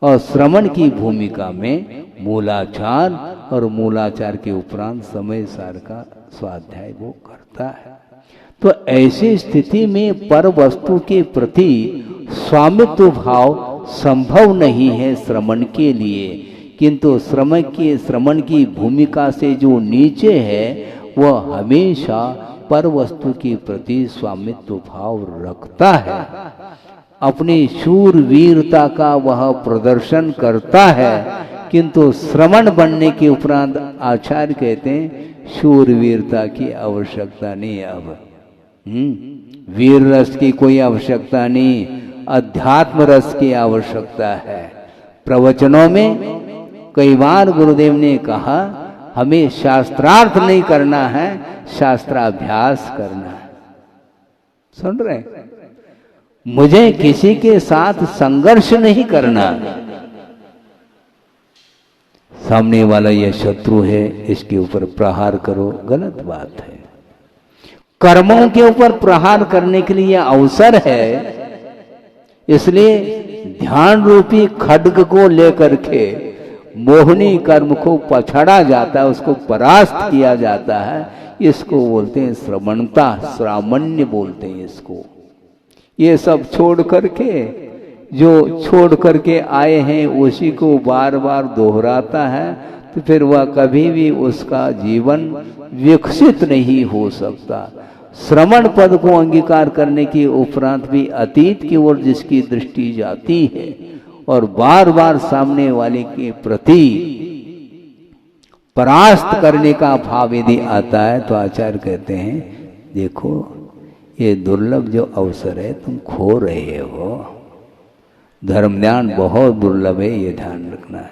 और श्रवण की भूमिका में मूलाचार और मूलाचार के उपरांत समय सार का स्वाध्याय वो करता है। तो ऐसी स्थिति में पर वस्तु के प्रति स्वामित्व भाव संभव नहीं है श्रवण के लिए, किंतु श्रवण की भूमिका से जो नीचे है वह हमेशा पर वस्तु के प्रति स्वामित्व भाव रखता है, अपनी शूरवीरता का वह प्रदर्शन करता है, किंतु श्रमण बनने के उपरांत आचार्य कहते हैं शूरवीरता की आवश्यकता नहीं। अब वीर रस की कोई आवश्यकता नहीं, अध्यात्म रस की आवश्यकता है। प्रवचनों में कई बार गुरुदेव ने कहा हमें शास्त्रार्थ नहीं करना है, शास्त्राभ्यास करना है। सुन रहे? मुझे किसी के साथ संघर्ष नहीं करना। सामने वाला यह शत्रु है, इसके ऊपर प्रहार करो, गलत बात है। कर्मों के ऊपर प्रहार करने के लिए अवसर है, इसलिए ध्यान रूपी खड्ग को लेकर के मोहनी कर्म को पछाड़ा जाता है, उसको परास्त किया जाता है। इसको बोलते हैं श्रमणता, श्रामण्य बोलते हैं इसको। ये सब छोड़ करके, जो छोड़ करके आए हैं उसी को बार बार दोहराता है, तो फिर वह कभी भी उसका जीवन विकसित नहीं हो सकता। श्रमण पद को अंगीकार करने के उपरांत भी अतीत की ओर जिसकी दृष्टि जाती है और बार बार सामने वाले के प्रति परास्त करने का भाव यदि आता है, तो आचार्य कहते हैं देखो ये दुर्लभ जो अवसर है तुम खो रहे हो। धर्म ध्यान बहुत दुर्लभ है, ये ध्यान रखना है।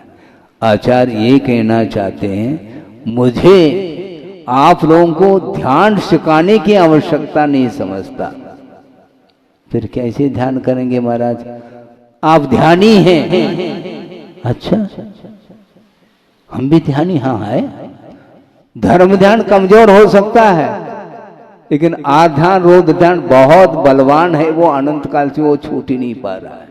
आचार्य ये कहना चाहते हैं मुझे आप लोगों को ध्यान सिखाने की आवश्यकता नहीं समझता। फिर कैसे ध्यान करेंगे महाराज? आप ध्यानी हैं। अच्छा, हम भी ध्यानी हाँ है। धर्म ध्यान कमजोर हो सकता है, लेकिन आध्यान रोध ध्यान बहुत बलवान है। वो अनंत काल से वो छूट ही नहीं पा रहा है।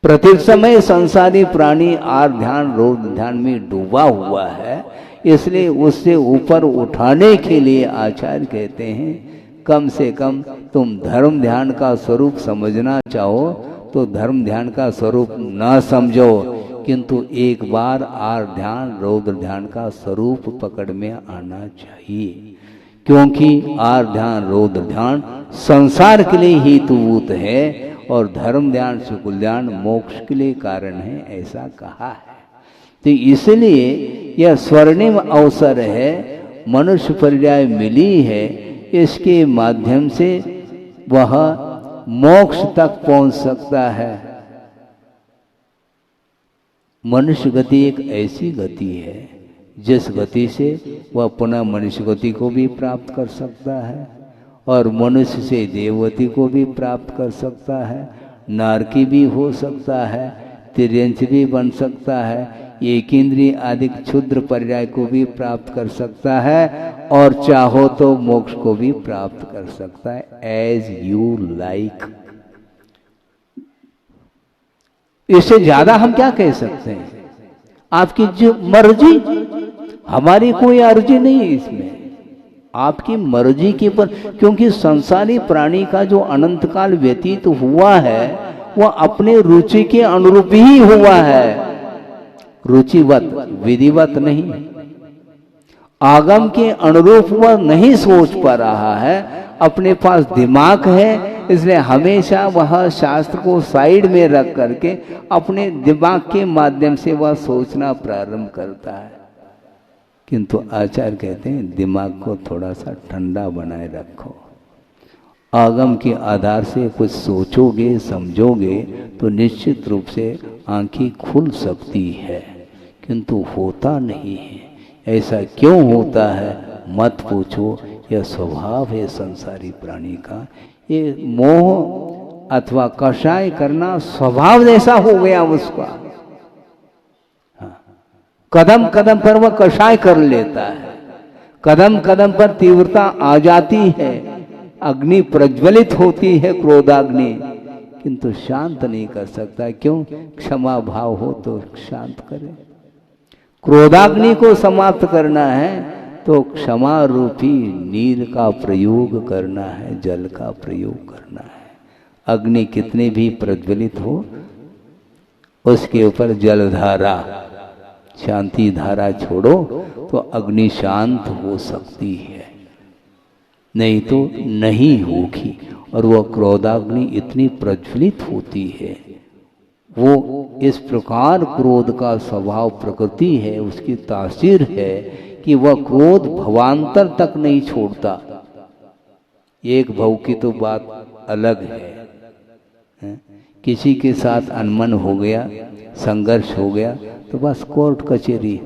प्रति समय संसारी प्राणी आर ध्यान रोध ध्यान में डूबा हुआ है, इसलिए उससे ऊपर उठाने के लिए आचार्य कहते हैं कम से कम तुम धर्म ध्यान का स्वरूप समझना चाहो तो धर्म ध्यान का स्वरूप ना समझो, किंतु एक बार आर ध्यान रौद्र ध्यान का स्वरूप पकड़ में आना चाहिए। क्योंकि आर ध्यान रौद्र ध्यान संसार के लिए हेतुभूत है और धर्म ध्यान सुकुल ध्यान मोक्ष के लिए कारण है, ऐसा कहा है। तो इसलिए यह स्वर्णिम अवसर है, मनुष्य पर्याय मिली है, इसके माध्यम से वह मोक्ष तक पहुंच सकता है। मनुष्य गति एक ऐसी गति है जिस गति से वह पुनः मनुष्य गति को भी प्राप्त कर सकता है और मनुष्य से देवगति को भी प्राप्त कर सकता है, नारकी भी हो सकता है, तिर्यंच भी बन सकता है, एक इंद्रिय आदि क्षुद्र पर्याय को भी प्राप्त कर सकता है और चाहो तो मोक्ष को भी प्राप्त कर सकता है, एज यू लाइक। इससे ज्यादा हम क्या कह सकते हैं? आपकी जो मर्जी, हमारी कोई अर्जी नहीं है इसमें, आपकी मर्जी के पर। क्योंकि संसारी प्राणी का जो अनंत काल व्यतीत हुआ है वह अपने रुचि के अनुरूप ही हुआ है, रुचिवत विधिवत नहीं। आगम के अनुरूप वह नहीं सोच पा रहा है, अपने पास दिमाग है, इसलिए हमेशा वह शास्त्र को साइड में रख करके अपने दिमाग के माध्यम से वह सोचना प्रारंभ करता है। किंतु आचार्य कहते हैं दिमाग को थोड़ा सा ठंडा बनाए रखो, आगम के आधार से कुछ सोचोगे समझोगे तो निश्चित रूप से आंखें खुल सकती है, किंतु होता नहीं है। ऐसा क्यों होता है मत पूछो, यह स्वभाव है संसारी प्राणी का। ये मोह अथवा कषाय करना स्वभाव जैसा हो गया उसका। हाँ। कदम कदम पर वह कषाय कर लेता है, कदम कदम पर तीव्रता आ जाती है, अग्नि प्रज्वलित होती है क्रोधाग्नि, किंतु शांत नहीं कर सकता। क्यों? क्षमा भाव हो तो शांत करे। क्रोधाग्नि को समाप्त करना है तो क्षमा रूपी नीर का प्रयोग करना है, जल का प्रयोग करना है। अग्नि कितने भी प्रज्वलित हो उसके ऊपर जलधारा, शांति धारा छोड़ो तो अग्नि शांत हो सकती है। नहीं तो नहीं होगी। और वह क्रोधाग्नि इतनी प्रज्वलित होती है, वो इस प्रकार क्रोध का स्वभाव प्रकृति है, उसकी तासीर है कि वह क्रोध भवांतर तक नहीं छोड़ता। एक भव की तो बात अलग है, किसी के साथ अनमन हो गया, संघर्ष हो गया तो बस कोर्ट कचहरी,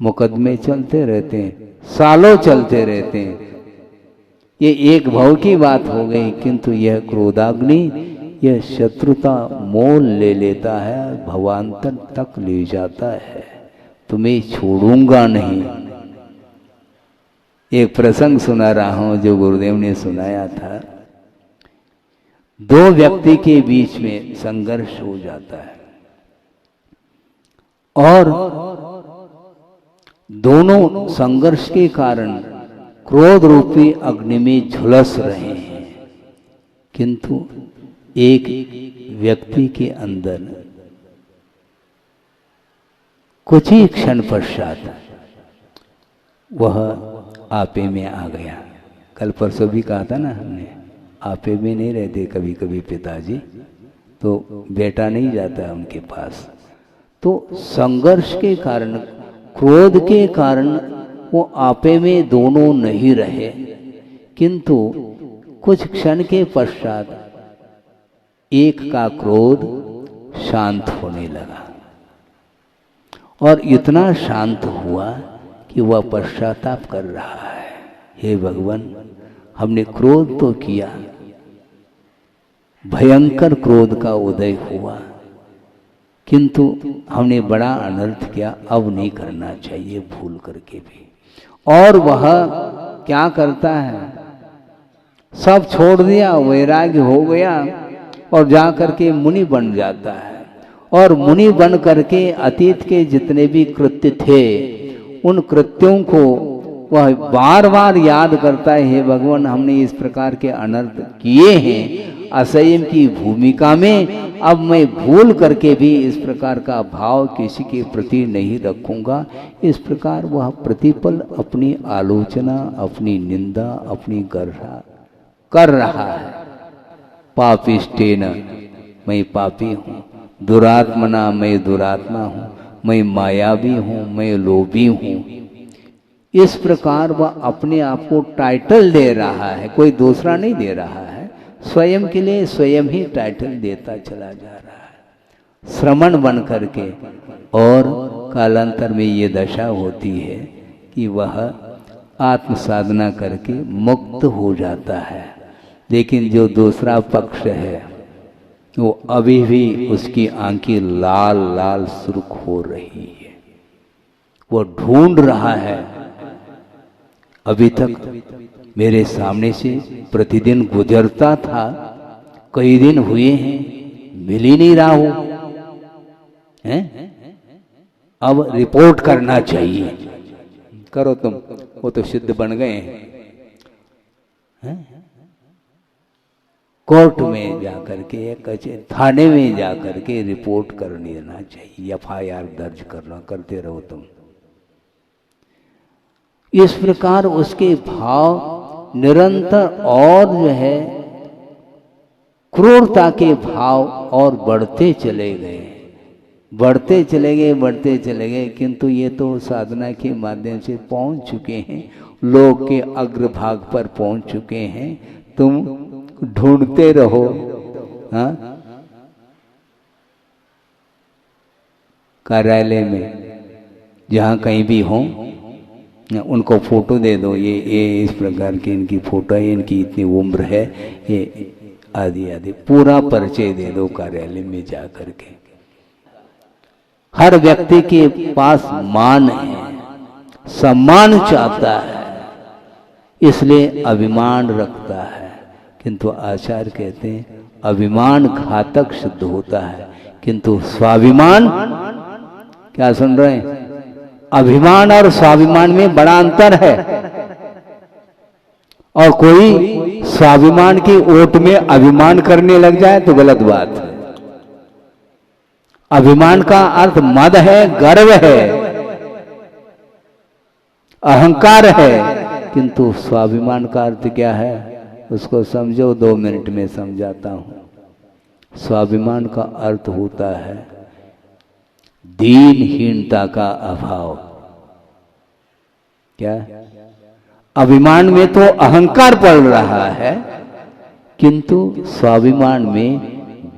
मुकदमे चलते रहते हैं, सालों चलते रहते हैं। ये एक भव की बात हो गई, किंतु यह क्रोधाग्नि यह शत्रुता मोल ले लेता है, भवांतर तक ले जाता है, तुम्हें छोड़ूंगा नहीं। एक प्रसंग सुना रहा हूं जो गुरुदेव ने सुनाया था। दो व्यक्ति के बीच में संघर्ष हो जाता है और दोनों संघर्ष के कारण क्रोध रूपी अग्नि में झुलस रहे हैं, किंतु एक व्यक्ति के अंदर कुछ ही क्षण पश्चात वह आपे में आ गया। कल परसों भी कहा था ना हमने, आपे में नहीं रहते कभी कभी पिताजी, तो बेटा नहीं जाता उनके पास। तो संघर्ष के कारण, क्रोध के कारण वो आपे में दोनों नहीं रहे, किंतु कुछ क्षण के पश्चात एक का क्रोध शांत होने लगा और इतना शांत हुआ कि वह पश्चाताप कर रहा है, हे भगवान हमने क्रोध तो किया, भयंकर क्रोध का उदय हुआ, किंतु हमने बड़ा अनर्थ किया, अब नहीं करना चाहिए भूल करके भी। और वह क्या करता है, सब छोड़ दिया, वैराग्य हो गया और जा करके मुनि बन जाता है। और मुनि बन करके अतीत के जितने भी कृत्य थे उन कृत्यों को वह बार बार याद करता है, हे भगवान हमने इस प्रकार के अनर्थ किए हैं असंयम की भूमिका में, अब मैं भूल करके भी इस प्रकार का भाव किसी के प्रति नहीं रखूंगा। इस प्रकार वह प्रतिपल अपनी आलोचना, अपनी निंदा, अपनी गर्हा कर रहा है। पापिष्टेन मैं पापी हूँ, दुरात्मना मैं दुरात्मा हूँ, मैं मायावी हूँ, मैं लोभी हूँ। इस प्रकार वह अपने आप को टाइटल दे रहा है, कोई दूसरा नहीं दे रहा है, स्वयं के लिए स्वयं ही टाइटल देता चला जा रहा है श्रमण बन करके। और कालांतर में ये दशा होती है कि वह आत्म साधना करके मुक्त हो जाता है, लेकिन जो दूसरा पक्ष है वो अभी भी उसकी आंखें लाल लाल सुर्ख हो रही है, वो ढूंढ रहा है। अभी तक मेरे सामने से प्रतिदिन गुजरता था, कई दिन हुए हैं मिल ही नहीं रहा हूं, अब रिपोर्ट करना चाहिए। करो तुम, वो तो सिद्ध बन गए हैं। कोर्ट में जाकर के, थाने में जाकर के रिपोर्ट कर देना चाहिए, FIR दर्ज करते रहो तुम। इस प्रकार उसके भाव निरंतर और जो है क्रूरता के भाव और बढ़ते चले गए, बढ़ते चले गए, बढ़ते चले गए। किंतु ये तो साधना के माध्यम से पहुंच चुके हैं, लोक के अग्रभाग पर पहुंच चुके हैं। तुम ढूंढते रहो। हाँ, कार्यालय में जहाँ कहीं भी हो उनको फोटो दे दो, ये इस प्रकार की इनकी फोटो है, इनकी इतनी उम्र है, ये आदि आदि पूरा परिचय दे दो कार्यालय में जा करके। हर व्यक्ति के पास मान है, सम्मान चाहता है, इसलिए अभिमान रखता है। किंतु आचार्य कहते हैं अभिमान घातक सिद्ध होता है, किंतु स्वाभिमान, क्या सुन रहे हैं, अभिमान और स्वाभिमान में बड़ा अंतर है। और कोई स्वाभिमान की ओट में अभिमान करने लग जाए तो गलत बात है। अभिमान का अर्थ मद है, गर्व है, अहंकार है, किंतु स्वाभिमान का अर्थ क्या है उसको समझो, 2 मिनट में समझाता हूं। स्वाभिमान का अर्थ होता है दीनहीनता का अभाव। क्या? अभिमान में तो अहंकार पड़ रहा है, किंतु स्वाभिमान में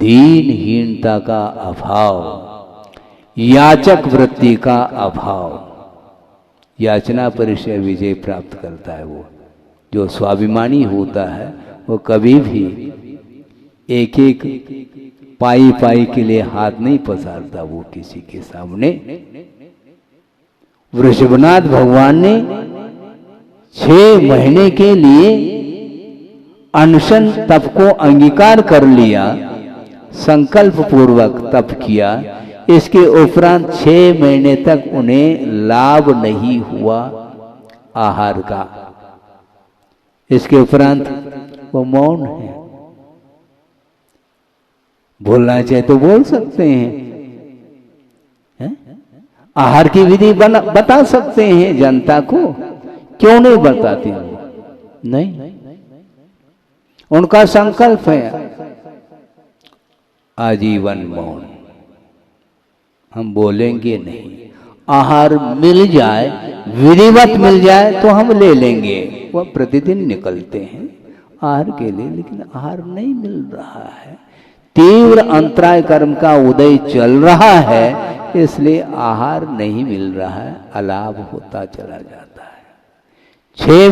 दीनहीनता का अभाव, याचक वृत्ति का अभाव। याचना परिचय विजय प्राप्त करता है। वो जो स्वाभिमानी होता है वो कभी भी एक एक पाई पाई के लिए हाथ नहीं पसारता वो किसी के सामने। वृषभनाथ भगवान ने 6 महीने के लिए अनशन तप को अंगीकार कर लिया, संकल्प पूर्वक तप किया। इसके उपरांत 6 महीने तक उन्हें लाभ नहीं हुआ आहार का। इसके उपरांत वो मौन है। बोलना चाहे तो बोल सकते हैं, आहार की विधि बता सकते हैं जनता को, क्यों नहीं बताते हैं? नहीं, उनका संकल्प है आजीवन मौन, हम बोलेंगे नहीं। आहार मिल जाए, विधिवत मिल जाए तो हम ले लेंगे। वह प्रतिदिन निकलते हैं आहार के लिए, लेकिन आहार नहीं मिल रहा है। तीव्र अंतराय कर्म का उदय चल रहा है, इसलिए आहार नहीं मिल रहा है, अलाभ होता चला जाता है। 6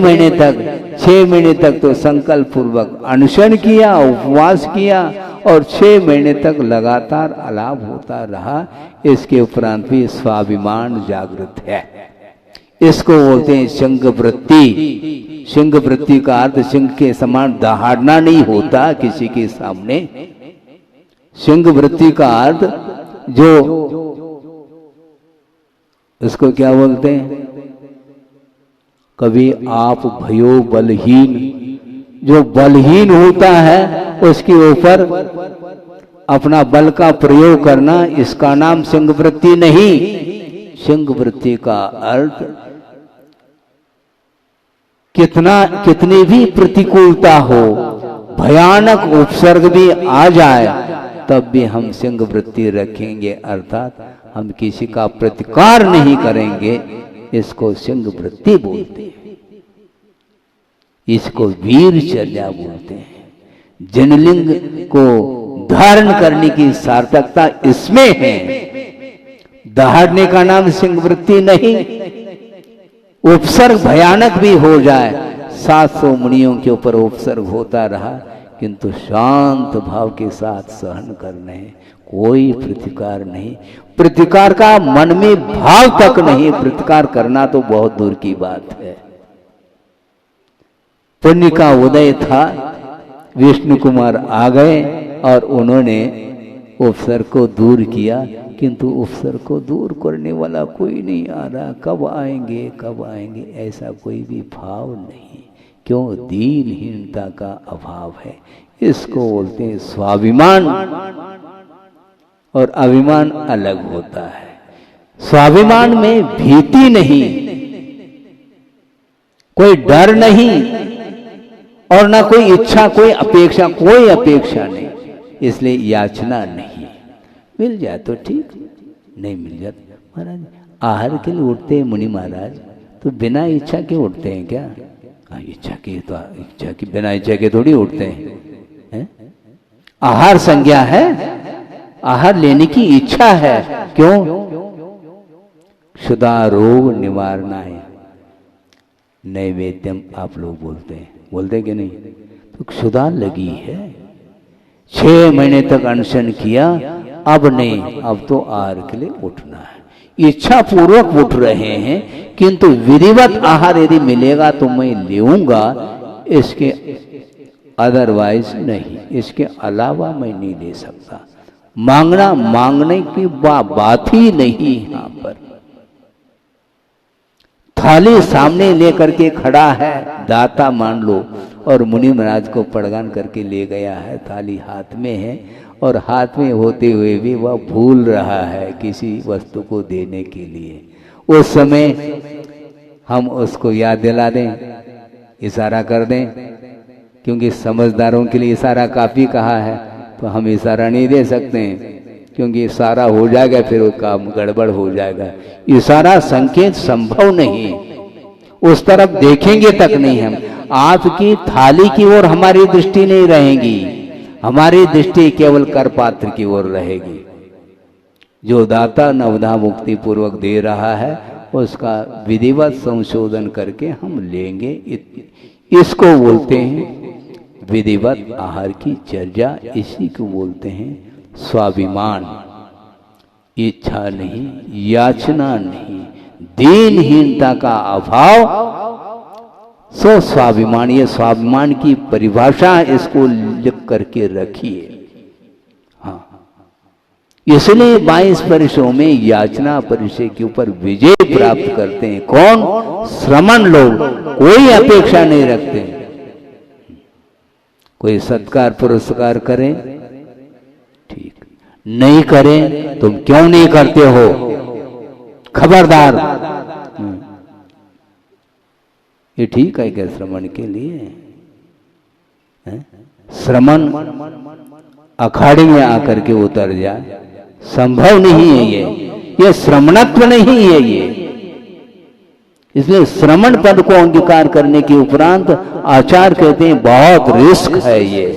महीने तक तो संकल्प पूर्वक अनशन किया, उपवास किया और 6 महीने तक लगातार अलाभ होता रहा। इसके उपरांत भी स्वाभिमान जागृत है। इसको बोलते हैं सिंह वृत्ति। सिंह वृत्ति का अर्थ सिंह के समान दहाड़ना नहीं होता किसी के सामने। सिंह वृत्ति का अर्थ जो इसको क्या बोलते हैं, कभी आप भयो बलहीन, जो बलहीन होता है उसके ऊपर अपना बल का प्रयोग करना, इसका नाम सिंह वृत्ति नहीं। सिंह वृत्ति का अर्थ कितनी भी प्रतिकूलता हो, भयानक उपसर्ग भी आ जाए, तब भी हम सिंह वृत्ति रखेंगे, अर्थात हम किसी का प्रतिकार नहीं करेंगे। इसको सिंह वृत्ति बोलते हैं। इसको वीरचर्या बोलते हैं। जनलिंग को धारण करने की सार्थकता इसमें है। दहाड़ने का नाम सिंह वृत्ति नहीं। उपसर्ग भयानक भी हो जाए, 700 मुनियों के ऊपर उपसर्ग होता रहा, किंतु शांत भाव के साथ सहन करने, कोई प्रतिकार नहीं। प्रतिकार का मन में भाव तक नहीं, प्रतिकार करना तो बहुत दूर की बात है। पुण्य का उदय था, विष्णु कुमार आ गए और उन्होंने उपसर्ग को दूर किया, किंतु उपसर्ग को दूर करने वाला कोई नहीं आ रहा। कब आएंगे, ऐसा कोई भी भाव नहीं। क्यों? दीनहीनता का अभाव है। इसको बोलते हैं स्वाभिमान। और अभिमान अलग होता है। स्वाभिमान में भीति नहीं, कोई डर नहीं और ना कोई इच्छा, कोई अपेक्षा नहीं। इसलिए याचना नहीं। मिल जाए तो ठीक, नहीं मिल जाए। महाराज आहार के लिए उठते हैं मुनि महाराज, तो बिना इच्छा के उठते हैं क्या? इच्छा की बिना इच्छा के थोड़ी उठते हैं। आहार संज्ञा है, आहार लेने की इच्छा है। क्यों? क्षुधा रोग निवारणाय नैवेद्यम आप लोग बोलते कि नहीं? तो क्षुधा लगी है, 6 महीने तक अनशन किया, अब नहीं, अब तो आहार के लिए उठना है। इच्छा पूर्वक उठ रहे हैं, किंतु विधिवत आहार यदि मिलेगा तो मैं लेऊंगा, इसके अदरवाइज नहीं, इसके अलावा मैं नहीं ले सकता। मांगने की बात ही नहीं। यहां पर थाली सामने लेकर के खड़ा है, दाता मान लो, और मुनि महाराज को प्रदान करके ले गया है। थाली हाथ में है और हाथ में होते हुए भी वह भूल रहा है किसी वस्तु को देने के लिए। उस समय हम उसको याद दिला दें, इशारा कर दें, क्योंकि समझदारों के लिए इशारा काफ़ी कहा है, तो हम इशारा नहीं दे सकते हैं, क्योंकि इशारा हो जाएगा फिर वो काम गड़बड़ हो जाएगा। इशारा संकेत संभव नहीं, उस तरफ देखेंगे तक नहीं हम। आपकी थाली की ओर हमारी दृष्टि नहीं रहेगी, हमारी दृष्टि केवल कर पात्र की ओर रहेगी। जो दाता नवधा मुक्ति पूर्वक दे रहा है उसका विधिवत संशोधन करके हम लेंगे। इसको बोलते हैं विधिवत आहार की चर्या, इसी को बोलते हैं स्वाभिमान। इच्छा नहीं, याचना नहीं, दीनहीनता का अभाव, सो स्वाभिमान। ये स्वाभिमान की परिभाषा इसको लिख करके रखिए। हाँ, इसलिए 22 परिषदों में याचना परिषद के ऊपर विजय प्राप्त करते हैं कौन? श्रमण लोग। कोई अपेक्षा नहीं रखते, कोई सत्कार पुरस्कार करें ठीक, नहीं करें तुम क्यों नहीं करते हो, खबरदार। ये ठीक है क्या श्रमण के लिए? श्रमण अखाड़े में आकर के उतर जाए, संभव नहीं है ये श्रमणत्व नहीं है ये। इसलिए श्रमण पद को अंगीकार करने के उपरांत आचार्य कहते हैं बहुत रिस्क है ये।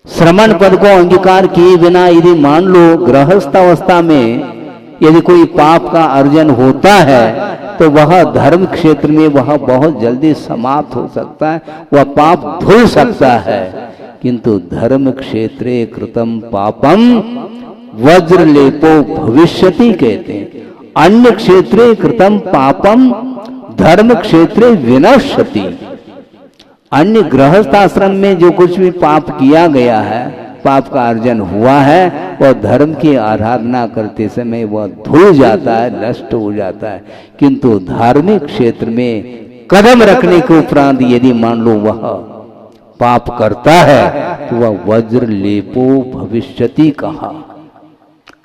श्रमण पद को अंगीकार किए बिना यदि मान लो गृहस्थ अवस्था में यदि कोई पाप का अर्जन होता है तो वह धर्म क्षेत्र में वह बहुत जल्दी समाप्त हो सकता है, वह पाप धुल सकता है। किंतु धर्म क्षेत्रे कृतम पापम वज्रलेपो भविष्यति कहते हैं। अन्य क्षेत्रे कृतम पापम धर्म क्षेत्रे विनश्यति। अन्य गृहस्थ आश्रम में जो कुछ भी पाप किया गया है, पाप का अर्जन हुआ है, वह धर्म की आराधना करते समय वह धुल जाता है, नष्ट हो जाता है। किंतु धार्मिक क्षेत्र में कदम रखने के उपरांत यदि मान लो वह पाप करता है तो वह वज्र लेपो भविष्यति कहा।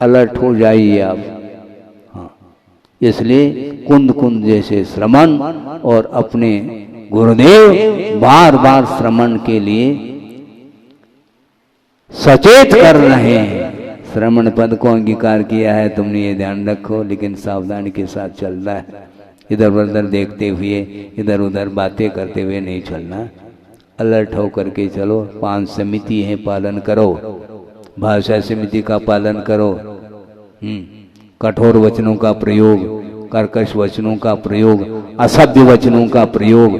अलर्ट हो जाइए आप। हाँ, इसलिए कुंद कुंद जैसे श्रमण और अपने गुरुदेव बार बार श्रमण के लिए सचेत कर रहे हैं। श्रमण पद को अंगीकार किया है तुमने, ये ध्यान रखो, लेकिन सावधानी के साथ चलना है। इधर उधर देखते हुए, इधर उधर बातें करते हुए नहीं चलना, अलर्ट होकर के चलो। 5 समिति है, पालन करो। भाषा समिति का पालन करो। कठोर वचनों का प्रयोग, कर्कश वचनों का प्रयोग, असभ्य वचनों का प्रयोग,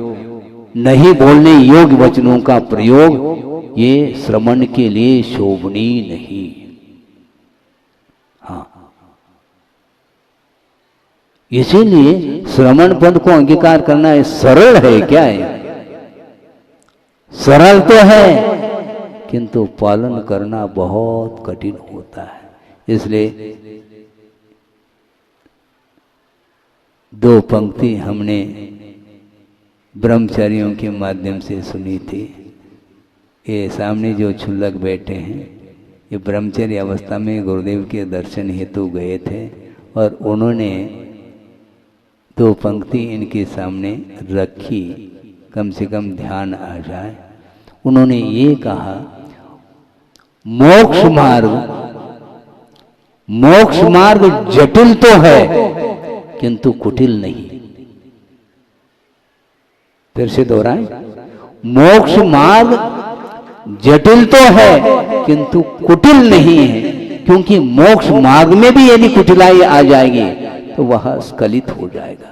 नहीं बोलने योग्य वचनों का प्रयोग, ये श्रमण के लिए शोभनीय नहीं। हाँ, इसीलिए श्रमण पद को अंगीकार करना सरल है क्या है? सरल तो है, किंतु पालन करना बहुत कठिन होता है। इसलिए 2 पंक्ति हमने ब्रह्मचारियों के माध्यम से सुनी थी। ये सामने जो छुल्लक बैठे हैं, ये ब्रह्मचर्य अवस्था में गुरुदेव के दर्शन हेतु गए थे और उन्होंने 2 पंक्ति इनके सामने रखी, कम से कम ध्यान आ जाए। उन्होंने ये कहा, मोक्ष मार्ग जटिल तो है किंतु कुटिल नहीं। फिर से दोहराएं, मोक्ष मार्ग जटिल तो है किंतु कुटिल नहीं है, क्योंकि मोक्ष मार्ग में भी यदि कुटिलाई आ जाएगी तो वह स्खलित हो जाएगा।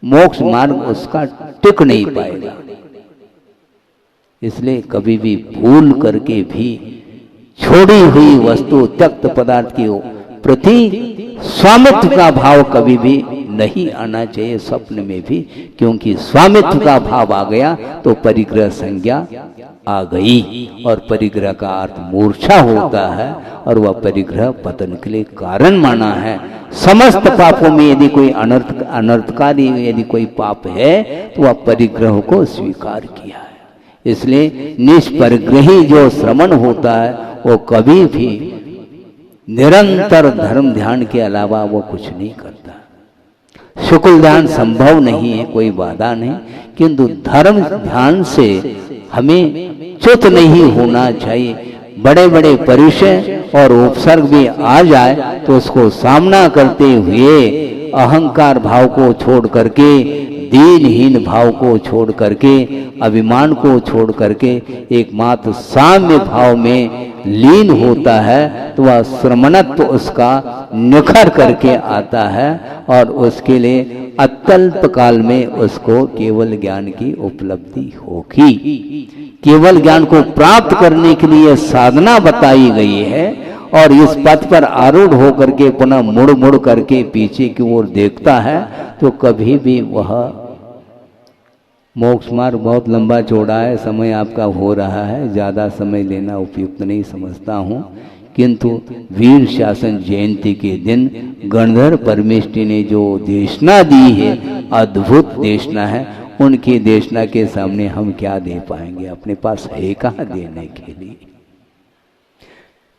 मोक्ष मार्ग उसका टिक नहीं पाएगा। इसलिए कभी भी भूल करके भी छोड़ी हुई वस्तु, त्यक्त पदार्थ के प्रति स्वामित्व का भाव कभी भी नहीं आना चाहिए, स्वप्न में भी। क्योंकि स्वामित्व का भाव आ गया तो परिग्रह संज्ञा आ गई, और परिग्रह का अर्थ मूर्छा होता है, और वह परिग्रह पतन के लिए कारण माना है। समस्त पापों में यदि कोई अनर्थकारी यदि कोई पाप है तो वह परिग्रह को स्वीकार किया है। इसलिए निष्परिग्रही जो श्रमण होता है वो कभी भी निरंतर धर्म ध्यान के अलावा वो कुछ नहीं करता। शुक्ल ध्यान संभव नहीं है, कोई बाधा नहीं, किंतु धर्म ध्यान से हमें च्युत नहीं होना चाहिए। बड़े बड़े परिचय और उपसर्ग भी आ जाए तो उसको सामना करते हुए अहंकार भाव को छोड़ करके, दीनहीन भाव को छोड़ करके, अभिमान को छोड़ करके एकमात्र साम्य भाव में लीन होता है तो वह श्रमणत्व उसका निखर करके आता है और उसके लिए अत्यल्प काल में उसको केवल ज्ञान की उपलब्धि होगी। केवल ज्ञान को प्राप्त करने के लिए साधना बताई गई है और इस पथ पर आरूढ़ होकर के पुनः मुड़ मुड़ करके पीछे की ओर देखता है तो कभी भी वह मोक्ष मार्ग बहुत लंबा चौड़ा है, समय आपका हो रहा है, ज़्यादा समय लेना उपयुक्त नहीं समझता हूँ, किंतु वीर शासन जयंती के दिन गणधर परमेष्ठी ने जो देशना दी है, अद्भुत देशना है, उनकी देशना के सामने हम क्या दे पाएंगे? अपने पास है कहाँ देने के लिए?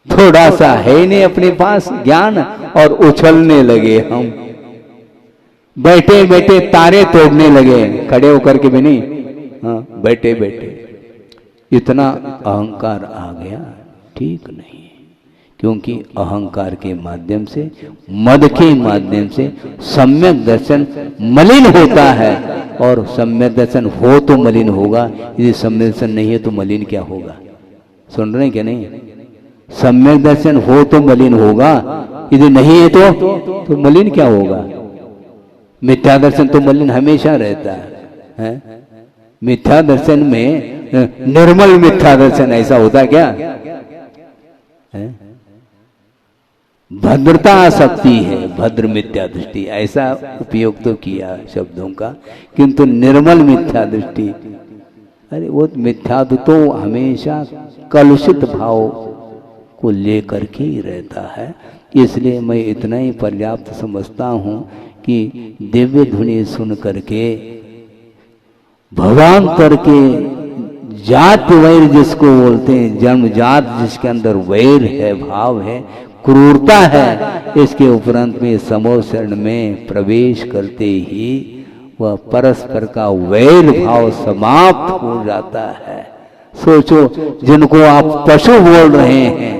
थोड़ा सा है नहीं अपने पास ज्ञान और उछलने लगे हम, बैठे बैठे तारे तोड़ने लगे, खड़े होकर के भी नहीं, हाँ बैठे बैठे इतना अहंकार आ गया, ठीक नहीं। क्योंकि अहंकार के माध्यम से, मद के माध्यम से सम्यक दर्शन मलिन होता है और सम्यक दर्शन हो तो मलिन होगा, यदि सम्यक दर्शन नहीं है तो मलिन क्या होगा? सुन रहे हैं क्या? नहीं, सम्यक दर्शन हो तो मलिन होगा, यदि नहीं है तो मलिन क्या होगा? मिथ्या दर्शन तो मलिन हमेशा रहता है? मिथ्या दर्शन में निर्मल मिथ्या दर्शन ऐसा होता क्या है? भद्रता आसक्ति है, भद्र मिथ्या दृष्टि, ऐसा उपयोग तो किया शब्दों का, किंतु निर्मल मिथ्या दृष्टि, अरे वो मिथ्या तो हमेशा कलुषित भाव को लेकर के ही रहता है। इसलिए मैं इतना ही पर्याप्त समझता हूँ कि दिव्य ध्वनि सुन करके भगवान करके जात वैर जिसको बोलते हैं, जन्म जात जिसके अंदर वैर है, भाव है, क्रूरता है, इसके उपरांत में समूह शरण में प्रवेश करते ही वह परस्पर का वैर भाव समाप्त हो जाता है। सोचो, जिनको आप पशु बोल रहे हैं,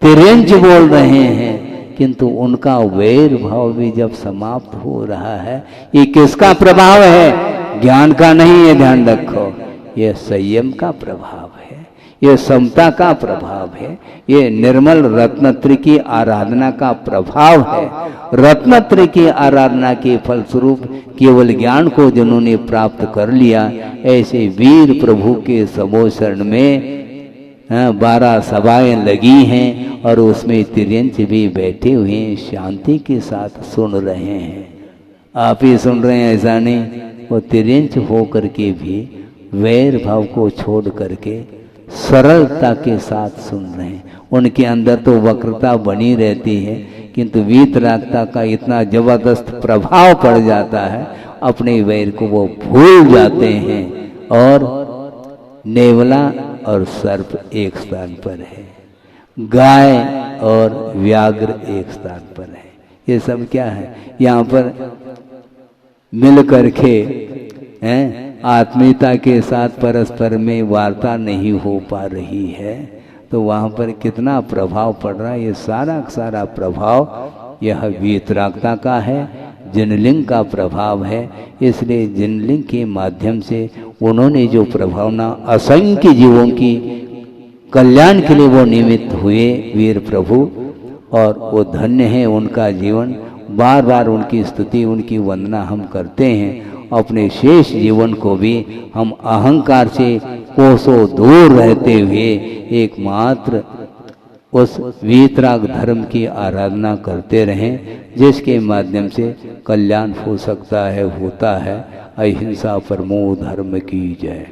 तिर्यंच बोल रहे हैं, किंतु उनका वैर भाव भी जब समाप्त हो रहा है, ये किसका प्रभाव है? ज्ञान का नहीं है, ध्यान रखो, यह संयम का प्रभाव है, यह समता का प्रभाव है, ये निर्मल रत्नत्र की आराधना का प्रभाव है। रत्नत्र की आराधना के फलस्वरूप केवल ज्ञान को जिन्होंने प्राप्त कर लिया, ऐसे वीर प्रभु के समूह शरण में 12 सभाएं लगी हैं और उसमें तिर्यंच भी बैठे हुए हैं, शांति के साथ सुन रहे हैं। आप ही सुन रहे हैं ऐसा नहीं, वो तिर्यंच हो करके भी वैर भाव को छोड़ करके सरलता के साथ सुन रहे हैं। उनके अंदर तो वक्रता बनी रहती है, किंतु वीतरागता का इतना जबरदस्त प्रभाव पड़ जाता है, अपने वैर को वो भूल जाते हैं और नेवला और सर्प एक स्थान पर है, गाय और व्याघ्र एक स्थान पर है। ये सब क्या है? यहाँ पर मिल करके आत्मीयता के साथ परस्पर में वार्ता नहीं हो पा रही है, तो वहाँ पर कितना प्रभाव पड़ रहा है? ये सारा प्रभाव यह वीतरागता का है, जिनलिंग का प्रभाव है। इसलिए जिनलिंग के माध्यम से उन्होंने जो प्रभावना असंख्य जीवों की कल्याण के लिए वो निमित्त हुए वीर प्रभु, और वो धन्य है उनका जीवन। बार बार उनकी स्तुति, उनकी वंदना हम करते हैं। अपने शेष जीवन को भी हम अहंकार से कोसों दूर रहते हुए एकमात्र उस वीतराग धर्म की आराधना करते रहें, जिसके माध्यम से कल्याण हो सकता है, होता है। अहिंसा परमो धर्म की जय।